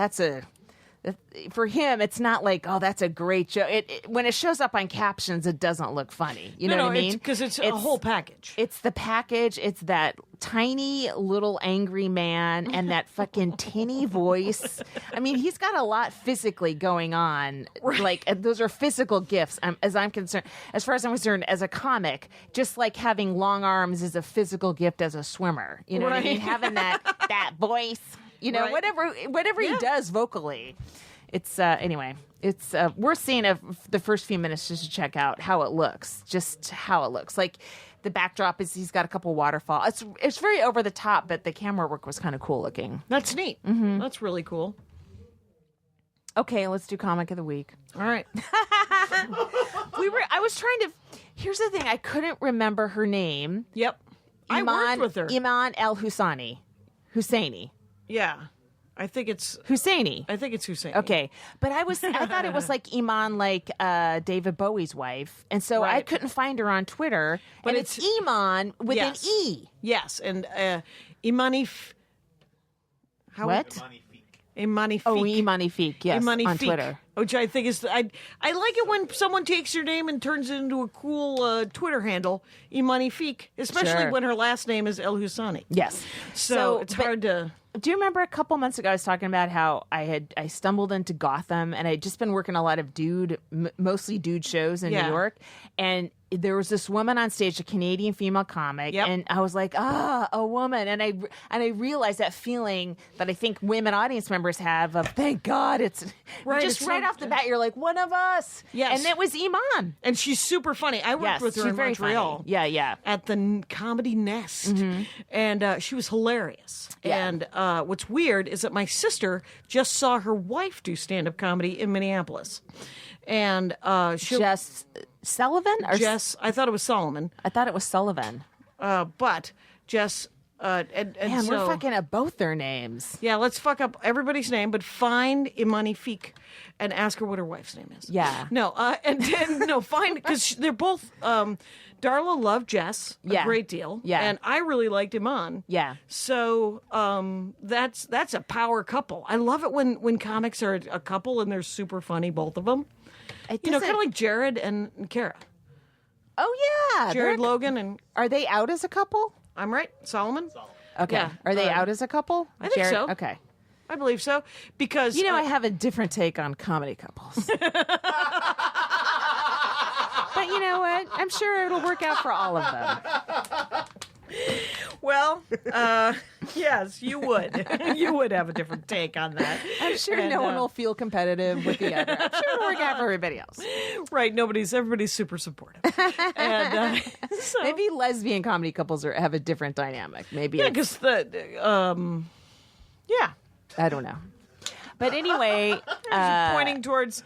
for him, it's not like, oh, that's a great joke. When it shows up on captions, it doesn't look funny. You know what I mean? Because it's a whole package. It's the package. It's that tiny little angry man and that fucking tinny voice. I mean, he's got a lot physically going on. Right. Like those are physical gifts. As I'm concerned, as far as I'm concerned, as a comic, just like having long arms is a physical gift as a swimmer. You know what I mean? Having that voice. You know, Right. whatever he does vocally. It's anyway. It's we're seeing the first few minutes just to check out how it looks. Just how it looks. Like the backdrop is he's got a couple waterfalls. It's very over the top, but the camera work was kind of cool looking. That's neat. Mm-hmm. That's really cool. Okay, let's do comic of the week. All right. I was trying to. Here's the thing. I couldn't remember her name. Yep. I worked with her. Iman El-Husseini. Yeah. I think it's Husseini. Husseini. Okay, but I thought it was like Iman, like David Bowie's wife, and so I couldn't find her on Twitter. But and it's Iman with an E. Yes, and Imani. What? Imani. Oh, Imani Feek. Yes, Imani on Feek, Twitter. which I think is I like it when someone takes your name and turns it into a cool Twitter handle. Imani Feek, especially Sure. when her last name is El-Husseini. Yes. So it's but- hard to. Do you remember a couple months ago I was talking about how I stumbled into Gotham and I'd just been working a lot of mostly dude shows in New York, and there was this woman on stage, a Canadian female comic, and I was like, a woman, and I realized that feeling that I think women audience members have of thank God it's Right, just it's right not- off the bat you're like one of us, Yes. and it was Iman. And she's super funny. I worked with her she's in very Montreal. funny. Yeah. At the Comedy Nest. And she was hilarious. Yeah. And what's weird is that my sister just saw her wife do stand-up comedy in Minneapolis. And Jess Sullivan or Jess, I thought it was Solomon. I thought it was Sullivan. But Jess... and Man, so, we're fucking up both their names. Yeah, let's fuck up everybody's name, but find Imani Feek and ask her what her wife's name is. Yeah. No, find, because they're both, Darla loved Jess a great deal. Yeah. And I really liked Iman. Yeah. So that's a power couple. I love it when comics are a couple and they're super funny, both of them. Kind of like Jared and Kara. Oh, yeah. Jared Logan and, Are they out as a couple? I'm right, Solomon? Okay. Yeah. Are they out as a couple? I think so. Okay. I believe so. Because You know, I have a different take on comedy couples. But you know what? I'm sure it'll work out for all of them. well, yes, you would. You would have a different take on that. I'm sure And, no one will feel competitive with the other. I'm sure it'll work out for everybody else. Right, everybody's super supportive. And so, Maybe lesbian comedy couples have a different dynamic. Maybe yeah, it's- because yeah, I don't know. But anyway, pointing towards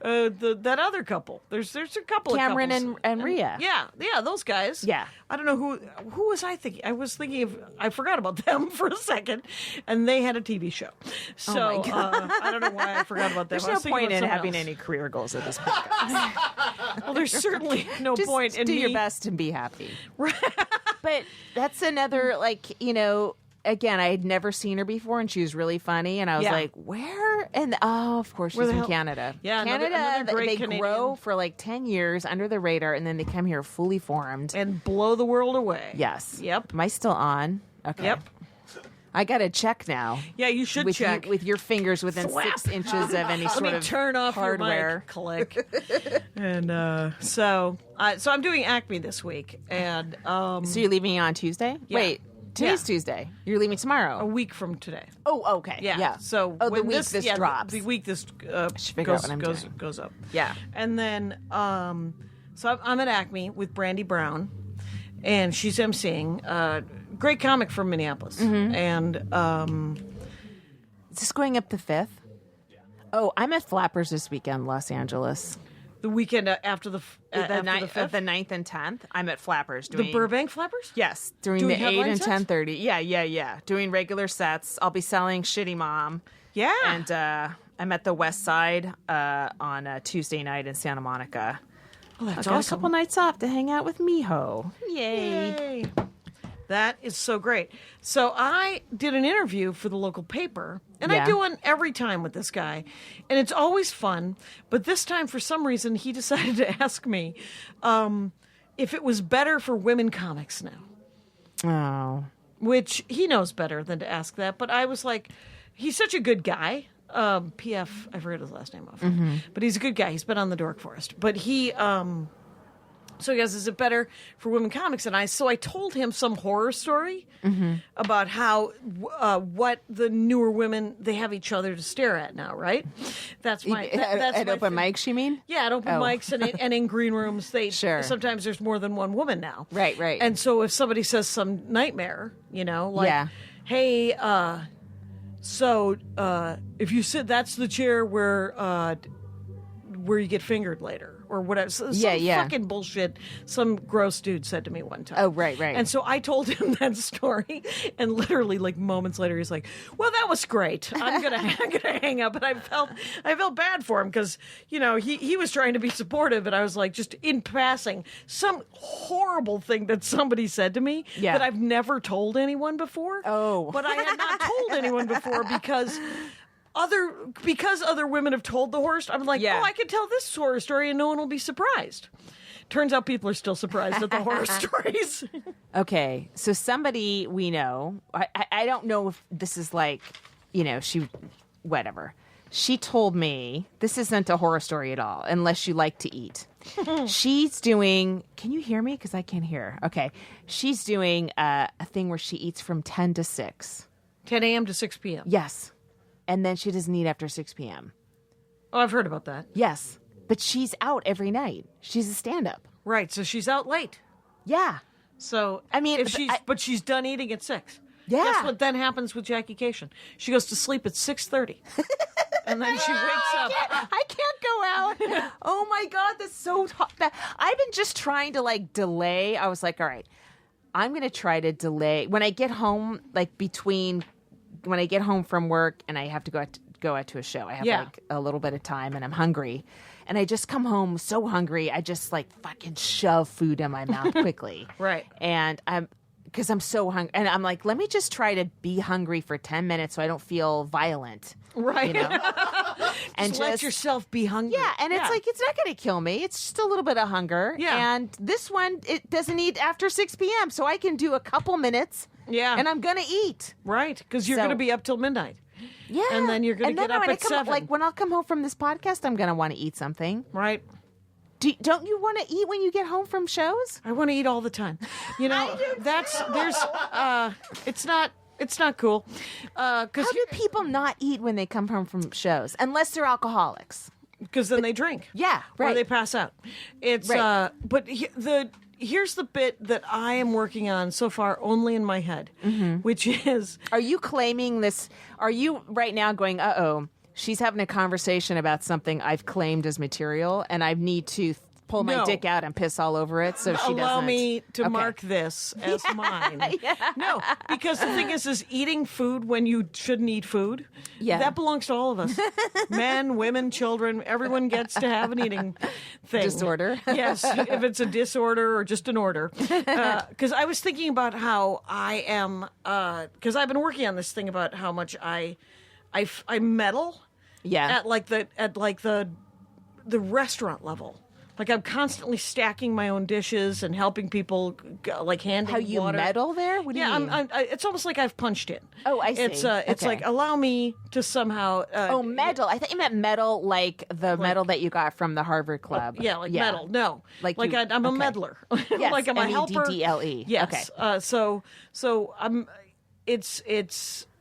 that other couple. There's a couple Cameron of couples. and Rhea. Yeah, those guys. Yeah. I don't know who was I thinking. I was thinking of. I forgot about them for a second, and they had a TV show. So my God. I don't know why I forgot about them. There's I no was thinking point about in someone having else. any career goals at this podcast. Well, there's certainly no Just point in do me. your best and be happy. But that's another, like, you know, again, I had never seen her before, and she was really funny, and I was Yeah. like, where? And of course, Where she's the in hell- Canada. Yeah, Canada, another great they Canadian. grow for like 10 years under the radar, and then they come here fully formed. And blow the world away. Yes. Yep. Am I still on? Okay. Yep. I got to check now. Yeah, you should with check. with your fingers within Slap. 6 inches of any Let sort me of turn off hardware. your mic. Click. And so I'm doing Acme this week, and So you're leaving on Tuesday? Yeah. Wait, today's Yeah. Tuesday. You're leaving tomorrow. a week from today. Oh, okay. Yeah. Yeah. So the when week this drops. The week this figure out what I'm doing. goes up. Yeah. And then so I'm at Acme with Brandy Brown, and she's emceeing. Great comic from Minneapolis, Mm-hmm. and Is this going up the 5th? Oh, I'm at Flappers this weekend, Los Angeles. the weekend after the after the 5th, the 9th and 10th. I'm at Flappers the doing Burbank Flappers. Yes, doing Doing the 8 headline and sets? 10:30. Yeah. Doing regular sets. I'll be selling Shitty Mom. Yeah. And I'm at the West Side on Tuesday night in Santa Monica. Oh, that's I got a awesome. couple nights off to hang out with Miho. Yay. Yay. That is so great. So I did an interview for the local paper, and I Yeah. do one every time with this guy, and it's always fun. But this time, for some reason, he decided to ask me if it was better for women comics now, Oh. which he knows better than to ask that. But I was like, he's such a good guy. PF, I forget his last name off, but he's a good guy. He's been on the Dork Forest, but he. So he goes, is it better for women comics? And I told him some horror story about how what the newer women, they have each other to stare at now, right? That's my that's at my open thing. mics, you mean? Yeah, at open Oh. mics and in green rooms, they Sure. sometimes there's more than one woman now. Right. And so if somebody says some nightmare, you know, like, Yeah. hey, so if you sit, that's the chair where you get fingered later. Or whatever. Some Yeah. fucking bullshit some gross dude said to me one time. Oh, right. And so I told him that story, and literally, like moments later, he's like, "Well, that was great. I'm gonna hang up." And I felt bad for him because he was trying to be supportive, and I was like, just in passing, some horrible thing that somebody said to me Yeah. that I've never told anyone before. Oh. But I had not told anyone before because other women have told the horror story. I'm like, Yeah. I can tell this horror story and no one will be surprised. Turns out people are still surprised at the horror stories. Okay, so somebody we know, I don't know if this is like, whatever. She told me, this isn't a horror story at all, unless you like to eat. She's doing, can you hear me? Because I can't hear. Okay. She's doing a thing where she eats from 10 to 6. 10 a.m. to 6 p.m. Yes. And then she doesn't eat after 6 p.m. Oh, I've heard about that. Yes. But she's out every night. She's a stand-up. Right, so she's out late. Yeah. So I mean, but she's done eating at 6. Yeah. Guess what then happens with Jackie Cation? She goes to sleep at 6:30, and then she wakes up. I can't go out. Oh my God, that's so tough. I've been just trying to delay. I was like, all right, I'm going to try to delay when I get home, when I get home from work and I have to go out to a show. I have a little bit of time and I'm hungry. And I just come home so hungry. I just fucking shove food in my mouth quickly. Right. And because I'm so hungry. And I'm like, let me just try to be hungry for 10 minutes so I don't feel violent. Right. And just let yourself be hungry. Yeah, and it's it's not going to kill me. It's just a little bit of hunger. Yeah. And this one, it doesn't eat after 6 p.m., so I can do a couple minutes. Yeah. And I'm going to eat. Right, because you're So- going to be up till midnight. Yeah. And then you're going to get up at 7. Like when I'll come home from this podcast, I'm going to want to eat something. Right. Don't you want to eat when you get home from shows? I want to eat all the time. You know, it's not cool. How do people not eat when they come home from shows? Unless they're alcoholics. Because then they drink. Yeah, right. Or they pass out. It's Right. But here's the bit that I am working on so far only in my head, which is Are you claiming this? Are you right now going, uh-oh, she's having a conversation about something I've claimed as material, and I need to pull my No. dick out and piss all over it so she allow doesn't? me to Okay. mark this as mine. No, because the thing is eating food when you shouldn't eat food. Yeah. That belongs to all of us. Men, women, children, everyone gets to have an eating thing. Disorder. Yes, if it's a disorder or just an order. Because I was thinking about how I am, because I've been working on this thing about how much I meddle Yeah. at the restaurant level. Like I'm constantly stacking my own dishes and helping people, like handing How you water. meddle there? What do you mean? It's almost like I've punched in. Oh, I see. It's Okay. like allow me to somehow. Oh, medal. I thought you meant medal like the medal that you got from the Harvard Club. Yeah, like meddle. No, Like like you- I'm a okay. meddler. Yes, like I'm a helper. MEDDLE. Yes. Okay. So I'm.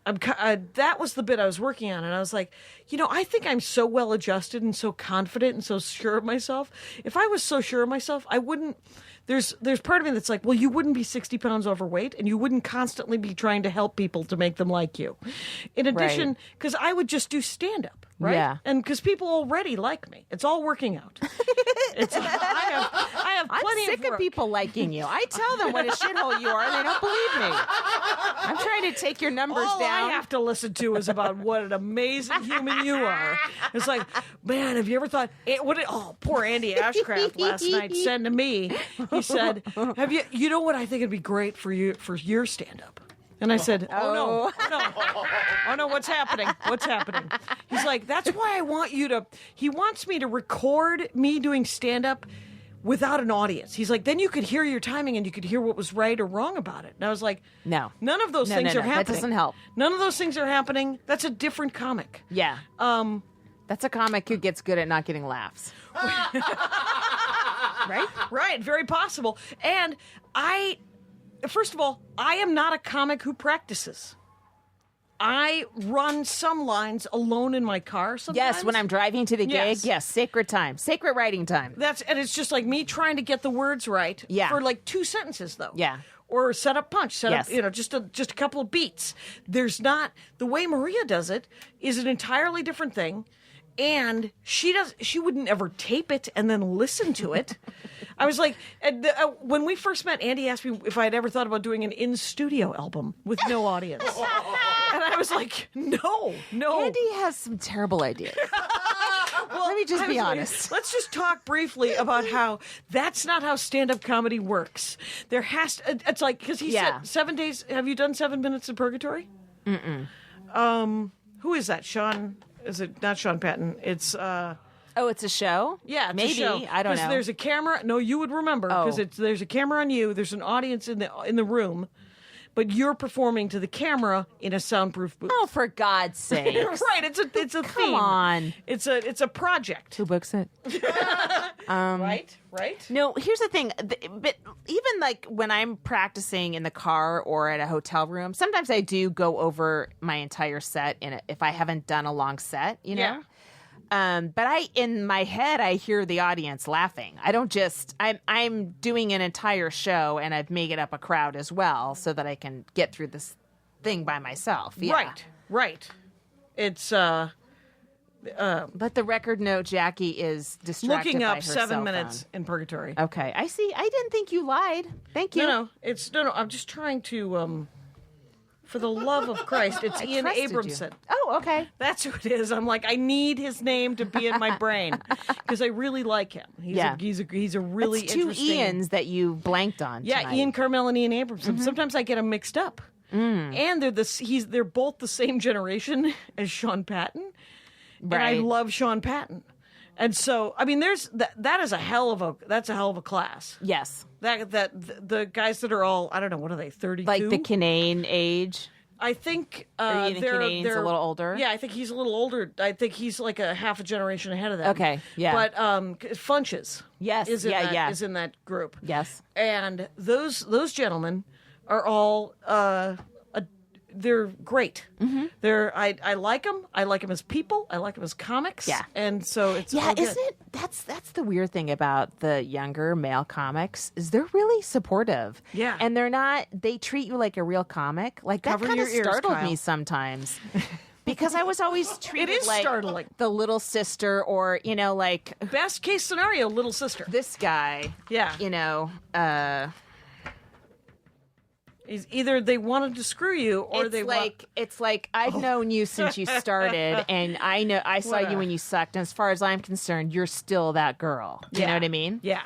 That was the bit I was working on, and I was like, I think I'm so well adjusted and so confident and so sure of myself. If I was so sure of myself, I wouldn't. There's part of me that's like, well, you wouldn't be 60 pounds overweight, and you wouldn't constantly be trying to help people to make them like you. In addition, because I would just do stand up, right? Yeah. And because people already like me, it's all working out. I have I'm plenty sick of of work. people liking you. I tell them what a shithole you are, and they don't believe me. I'm trying to take your numbers All down. I have to listen to is about what an amazing human you are. It's like, man, have you ever thought? Poor Andy Ashcraft last night said to me, he said, "Have you? You know what I think would be great for your stand up." And I said, oh no, what's happening? What's happening? He's like, that's why I want you to. He wants me to record me doing stand up without an audience. He's like, then you could hear your timing and you could hear what was right or wrong about it. And I was like, No. none of those No, things no, are no. happening. That doesn't help. None of those things are happening. That's a different comic. Yeah. That's a comic who gets good at not getting laughs. Right? Right, very possible. And first of all, I am not a comic who practices. I run some lines alone in my car sometimes. Yes, when I'm driving to the Yes. gig. Yes, sacred time. Sacred writing time. And it's just like me trying to get the words right. Yeah. For like 2 sentences though. Yeah. Or set up punch, Yes. just a couple of beats. There's not the way Maria does it is an entirely different thing. And she wouldn't ever tape it and then listen to it. I was like, when we first met, Andy asked me if I had ever thought about doing an in-studio album with no audience. And I was like, no. Andy has some terrible ideas. Let me just I be was like, honest. Let's just talk briefly about how that's not how stand-up comedy works. There has to, it's like, because he Yeah. said 7 days, have you done 7 Minutes in Purgatory? Who is that? Sean, is it not Sean Patton? It's, Oh, it's a show? yeah, it's Maybe. a show. I don't 'Cause know. There's a camera. No, you would remember because Oh. there's a camera on you. There's an audience in the room, but you're performing to the camera in a soundproof booth. Oh, for God's sake. Right, it's a Come theme. on. It's a project. Who books it? Right. No, here's the thing. But even like when I'm practicing in the car or at a hotel room, sometimes I do go over my entire set if I haven't done a long set, you know? Yeah. But in my head, I hear the audience laughing. I don't just, I'm doing an entire show and I've made it up a crowd as well so that I can get through this thing by myself. Yeah. Right. It's Let the record note Jackie is distracted looking by up her 7 cell minutes phone. in Purgatory. Okay, I see. I didn't think you lied. Thank you. No. I'm just trying to for the love of Christ, it's Ian trusted you. Abramson. Oh, okay. That's who it is. I'm like, I need his name to be in my brain because I really like him. He's a really It's two interesting. Ians that you blanked on. Yeah, tonight. Ian Carmel and Ian Abramson. Sometimes I get them mixed up, and they're both the same generation as Sean Patton, and I Right. love Sean Patton. And so, I mean, that's a hell of a class. Yes, That the guys that are all, I don't know, what are they, 32? like the Canaan age. I think Or you think Canadian's a little older? Yeah, I think he's a little older. I think he's like a half a generation ahead of them. Okay, yeah. But Funches, Yes, is in yeah, that, yeah. is in that group. Yes. And those gentlemen are all they're great. Mm-hmm. I like them. I like them as people. I like them as comics. Yeah. And so it's all good. Isn't it? That's the weird thing about the younger male comics is they're really supportive. Yeah. And they're not. They treat you like a real comic. Like that Cover kind of your ears, startled Kyle. me sometimes. Because I was always treated is like startling. the little sister, or like Best case scenario, little sister. this guy. Yeah. Is either they wanted to screw you or It's like I've known you since you started, and I saw you when you sucked. And as far as I'm concerned, you're still that girl. You know what I mean? Yeah.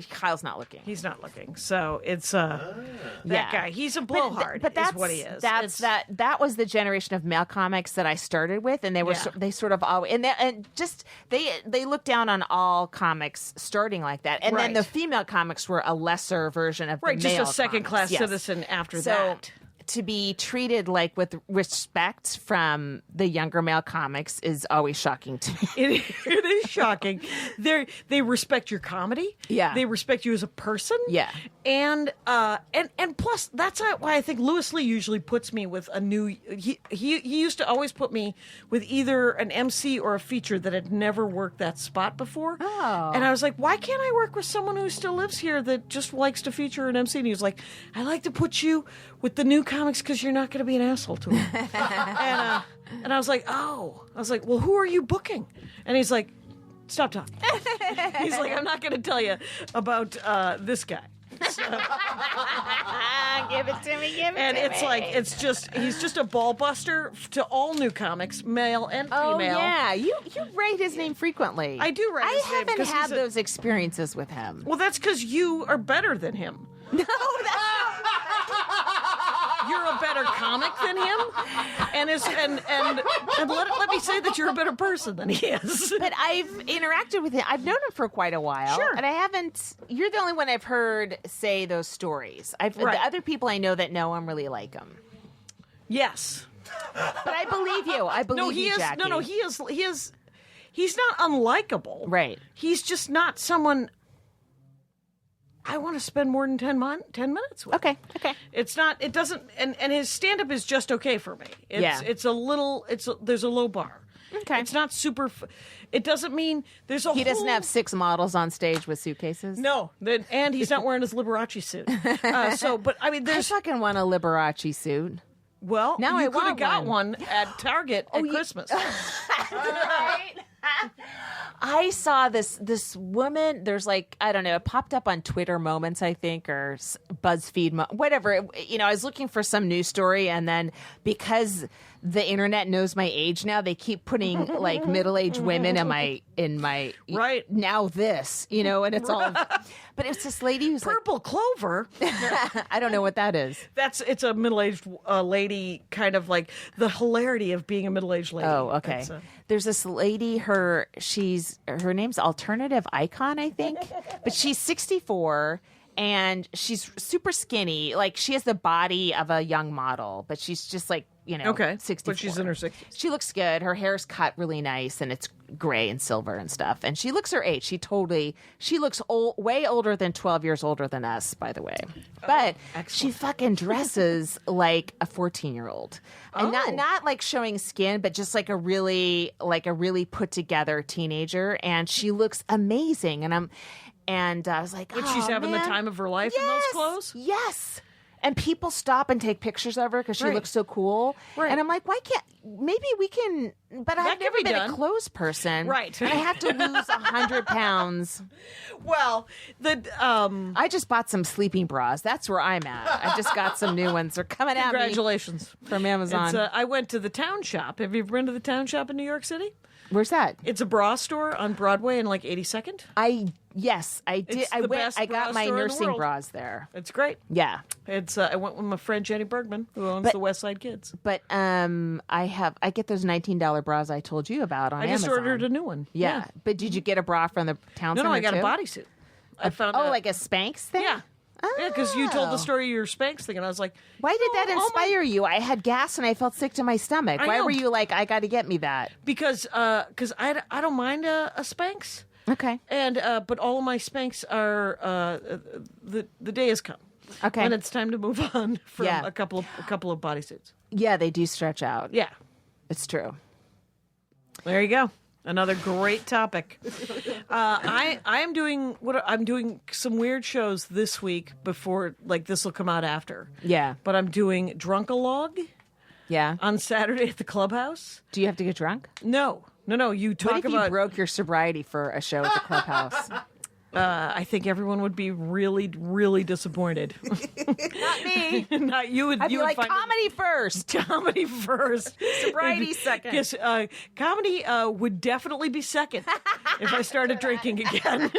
Kyle's not looking. He's not looking. So it's that guy. He's a blowhard. But that's is what he is. That was the generation of male comics that I started with, and they were Yeah. they sort of always they looked down on all comics starting like that, and then Right. the female comics were a lesser version of right, the just male a second class comics. Yes. citizen after So that. to be treated like with respect from the younger male comics is always shocking to me. It is shocking. They respect your comedy. Yeah. They respect you as a person. Yeah. And plus that's why I think Louis Lee usually puts me with a new. He used to always put me with either an MC or a feature that had never worked that spot before. Oh. And I was like, why can't I work with someone who still lives here that just likes to feature an MC? And he was like, I like to put you with the new comics because you're not going to be an asshole to them. And I was like, well, who are you booking? And he's like, stop talking. He's like, I'm not going to tell you about this guy. Give it to me, give it And to it's me. like, he's just a ball buster to all new comics, male and female. Oh yeah, you write his name frequently. I do write his name I haven't because had he's a- those experiences with him. Well, that's because you are better than him. No, that's You're a better comic than him, and let me say that you're a better person than he is. But I've interacted with him. I've known him for quite a while. Sure. And I haven't. You're the only one I've heard say those stories. Right. The other people I know that know him really like him. Yes. But I believe you. I believe No, he you, is. Jackie. No, he is. He's not unlikable. Right. He's just not someone I want to spend more than 10 minutes with. Okay. It's not. It doesn't. And his stand up is just okay for me. Yeah. It's a little. There's a low bar. Okay. It's not super. It doesn't mean there's a. He doesn't whole- have 6 models on stage with suitcases. No, and he's not wearing his Liberace suit. But I mean, I there's fucking want a Liberace suit. well, Now you I could have want got one. one at Target at Christmas. Right? I saw this woman. There's like, I don't know, it popped up on Twitter Moments, I think, or BuzzFeed, whatever. I was looking for some news story, and then because the internet knows my age now, they keep putting like middle-aged women in my Right. now this, and it's all. But it's this lady who's Purple Clover. like, I don't know what that is. It's a middle-aged lady, kind of like the hilarity of being a middle-aged lady. Oh, okay. That's, There's this lady, her name's Alternative Icon, I think. But she's 64 and she's super skinny. Like she has the body of a young model, but she's just like, Okay, 64. but she's in her 60s. She looks good. Her hair's cut really nice and it's gray and silver and stuff. And she looks her age. She looks way older than 12 years older than us, by the way. But she fucking dresses like a 14-year-old. And not like showing skin, but just like a really put together teenager. And she looks amazing. And I was like, But she's having the man. time of her life in those clothes? Yes. And people stop and take pictures of her because she Right. looks so cool. Right. And I'm like, maybe we can, but I've can never be been done. a clothes person. Right. And I have to lose 100 pounds. Well, I just bought some sleeping bras. That's where I'm at. I just got some new ones. They're coming at me congratulations. from Amazon. I went to the Town Shop. Have you ever been to the Town Shop in New York City? Where's that? It's a bra store on Broadway in like 82nd. Yes, I did. It's I the went. best I got bra my store in the nursing world. bras there. It's great. Yeah. It's I went with my friend Jenny Bergman, who owns the West Side Kids. But I get those $19 bras I told you about on I just Amazon. ordered a new one. Yeah. But did you get a bra from the town No, center I got too? a bodysuit. I found like a Spanx thing? Yeah. Yeah, because you told the story of your Spanx thing, and I was like, Why did that oh my- inspire you? I had gas and I felt sick to my stomach. I Why know. were you like, I got to get me that? Because I don't mind a Spanx. Okay. And but all of my Spanx are the day has come. Okay. And it's time to move on from Yeah. a couple of bodysuits. Yeah, they do stretch out. Yeah. It's true. There you go. Another great topic. I'm doing some weird shows this week before, like, this will come out after. Yeah. But I'm doing Drunkalog Yeah. on Saturday at the Clubhouse. Do you have to get drunk? No. You What talk if about. you broke your sobriety for a show at the clubhouse? I think everyone would be really, really disappointed. Not me. Not you. Would I'd you be would like, find it- comedy first. Comedy first, Sobriety second. Yes, comedy would definitely be second if I started drinking again.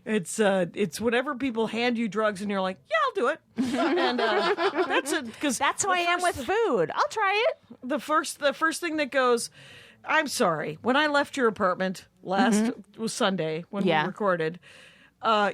It's whenever people hand you drugs and you're like, yeah, I'll do it. And that's it, because That's who I am with food. I'll try it. the first thing that goes. I'm sorry. When I left your apartment last was Sunday when Yeah. we recorded.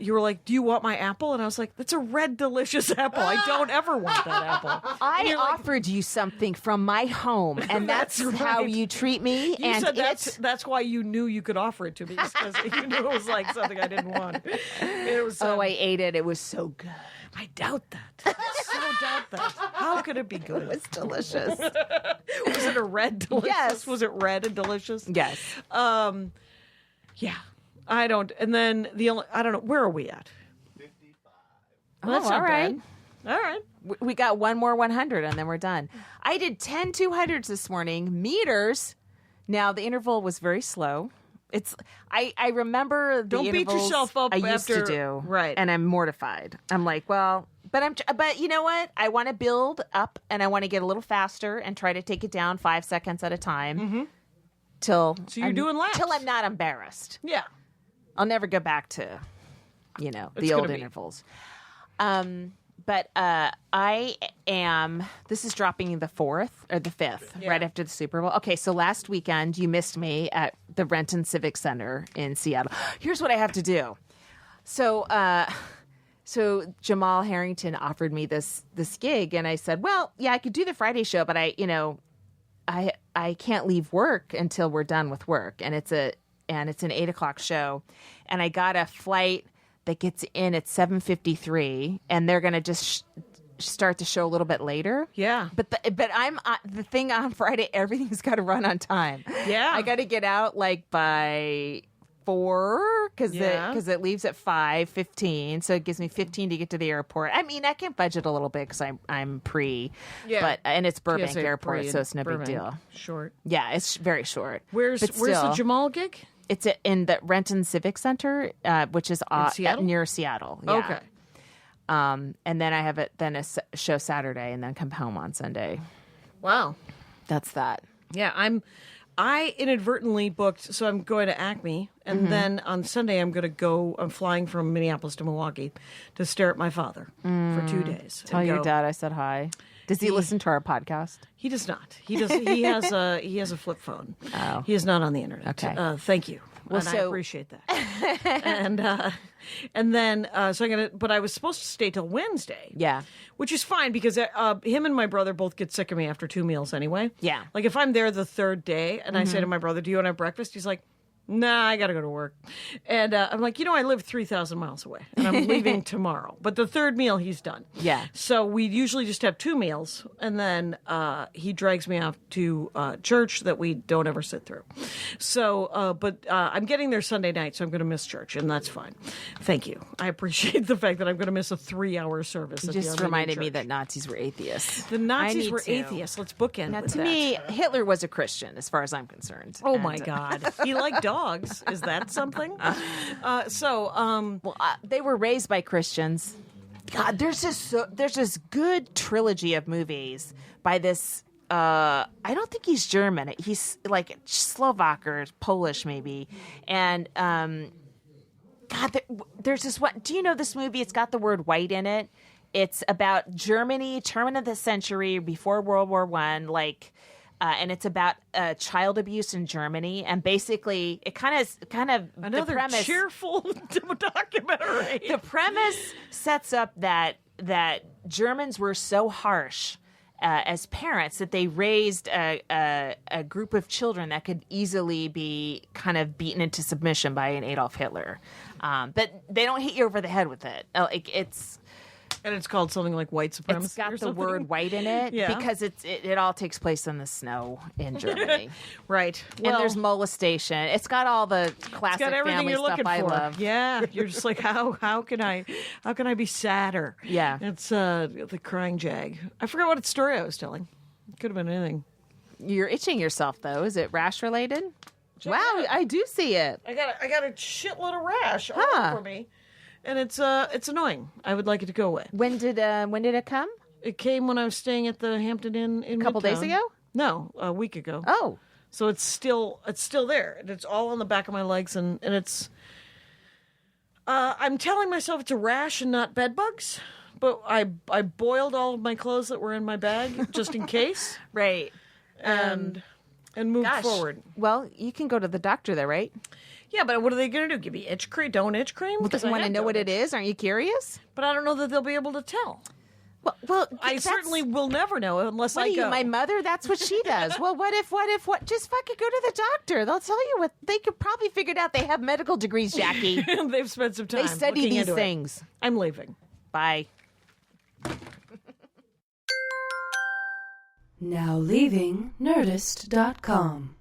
You were like, "Do you want my apple?" And I was like, "That's a red, delicious apple. I don't ever want that apple." And I you're like, offered you something from my home, and that's, That's how right. you treat me. You and said that's why you knew you could offer it to me, because you knew it was like something I didn't want. It was. I ate it. It was so good. I doubt that. I so doubt that. How could it be good? It's delicious. Was it a red delicious? Yes. Was it red and delicious? Yes. Yeah. I don't. And then I don't know. Where are we at? 55. Well, that's all not right. bad. All right. We got one more 100 and then we're done. I did 10 200s this morning, meters. Now the interval was very slow. I remember the Don't beat intervals yourself up I used after- to do. right. And I'm mortified. I'm like, well, but you know what? I want to build up and I want to get a little faster and try to take it down 5 seconds at a time. Till So you're doing laps. till I'm not embarrassed. Yeah. I'll never go back to, It's the old gonna be. intervals. But I am. This is dropping the 4th or the 5th, right after the Super Bowl. Okay, so last weekend you missed me at the Renton Civic Center in Seattle. Here's what I have to do. So, so Jamal Harrington offered me this gig, and I said, well, yeah, I could do the Friday show, but I can't leave work until we're done with work, and it's an 8:00 show, and I got a flight that gets in at 7:53, and they're gonna just start the show a little bit later. Yeah. But I'm the thing on Friday. Everything's got to run on time. Yeah. I got to get out like by 4 because Yeah. it leaves at 5:15, so it gives me 15 to get to the airport. I mean, I can budget a little bit because I'm pre. Yeah. and it's Burbank PSA Airport, pre so it's no Burbank. big deal. Short. Yeah, it's very short. Where's But the still, Jamal gig? It's in the Renton Civic Center, which is Seattle? near Seattle. Yeah. Okay. And then I have a show Saturday, and then come home on Sunday. Wow. That's that. Yeah, I inadvertently booked, so I'm going to Acme, and then on Sunday I'm flying from Minneapolis to Milwaukee to stare at my father for 2 days. Tell and your go- dad I said hi. Does he listen to our podcast? He does not. He does. He has a flip phone. Oh. He is not on the internet. Okay. Thank you. Well, and I so- appreciate that. and then so I'm gonna. But I was supposed to stay till Wednesday. Yeah. Which is fine because him and my brother both get sick of me after 2 meals anyway. Yeah. Like if I'm there the third day and I say to my brother, "Do you want to have breakfast?" He's like, "Nah, I got to go to work." And I'm like, I live 3,000 miles away and I'm leaving tomorrow. But the third meal, he's done. Yeah. So we usually just have 2 meals and then he drags me off to church that we don't ever sit through. So, but I'm getting there Sunday night, so I'm going to miss church, and that's fine. Thank you. I appreciate the fact that I'm going to miss a 3-hour service. at the Just Armenian reminded me church. that Nazis were atheists. The I Nazis need were to. atheists. Let's bookend Now, with to that. me, Hitler was a Christian, as far as I'm concerned. Oh And, my God, he liked dogs. Is that something? They were raised by Christians. God, there's this good trilogy of movies by this. I don't think he's German. He's like Slovak or Polish, maybe. And God, there's this one. Do you know this movie? It's got the word white in it. It's about Germany, turn of the century, before World War I. Like and it's about child abuse in Germany. And basically, it kind of Another the premise, cheerful documentary. The premise sets up that Germans were so harsh as parents that they raised a group of children that could easily be kind of beaten into submission by an Adolf Hitler. But they don't hit you over the head with it. And it's called something like white supremacy. It's got or the something? word white in it because it all takes place in the snow in Germany. Right. And there's molestation. It's got all the classic Got everything family you're stuff looking I for. love. Yeah, you're just like, how can I be sadder? Yeah. It's the crying jag. I forgot what story I was telling. It could have been anything. You're itching yourself though. Is it rash related? Wow, I do see it. I got a shitload of rash all Huh. over me, and it's annoying. I would like it to go away. When did it come? It came when I was staying at the Hampton Inn in A couple days Midtown. ago? No, a week ago. Oh. So it's still there, and it's all on the back of my legs, and it's. I'm telling myself it's a rash and not bed bugs, but I boiled all of my clothes that were in my bag just in case, Right. and moved forward. Well, you can go to the doctor there, right? Yeah, but what are they going to do? Give me itch cream? Don't itch cream? Well, Because you I want to had know what it donuts. is? Aren't you curious? But I don't know that they'll be able to tell. Well, I that's- certainly will never know unless What I are you, go. my mother? That's what she does. Well, what if? Just fucking go to the doctor. They'll tell you what. They could probably figure it out. They have medical degrees, Jackie. They've spent some time. They study looking these into it. things. I'm leaving. Bye. Now leaving Nerdist.com.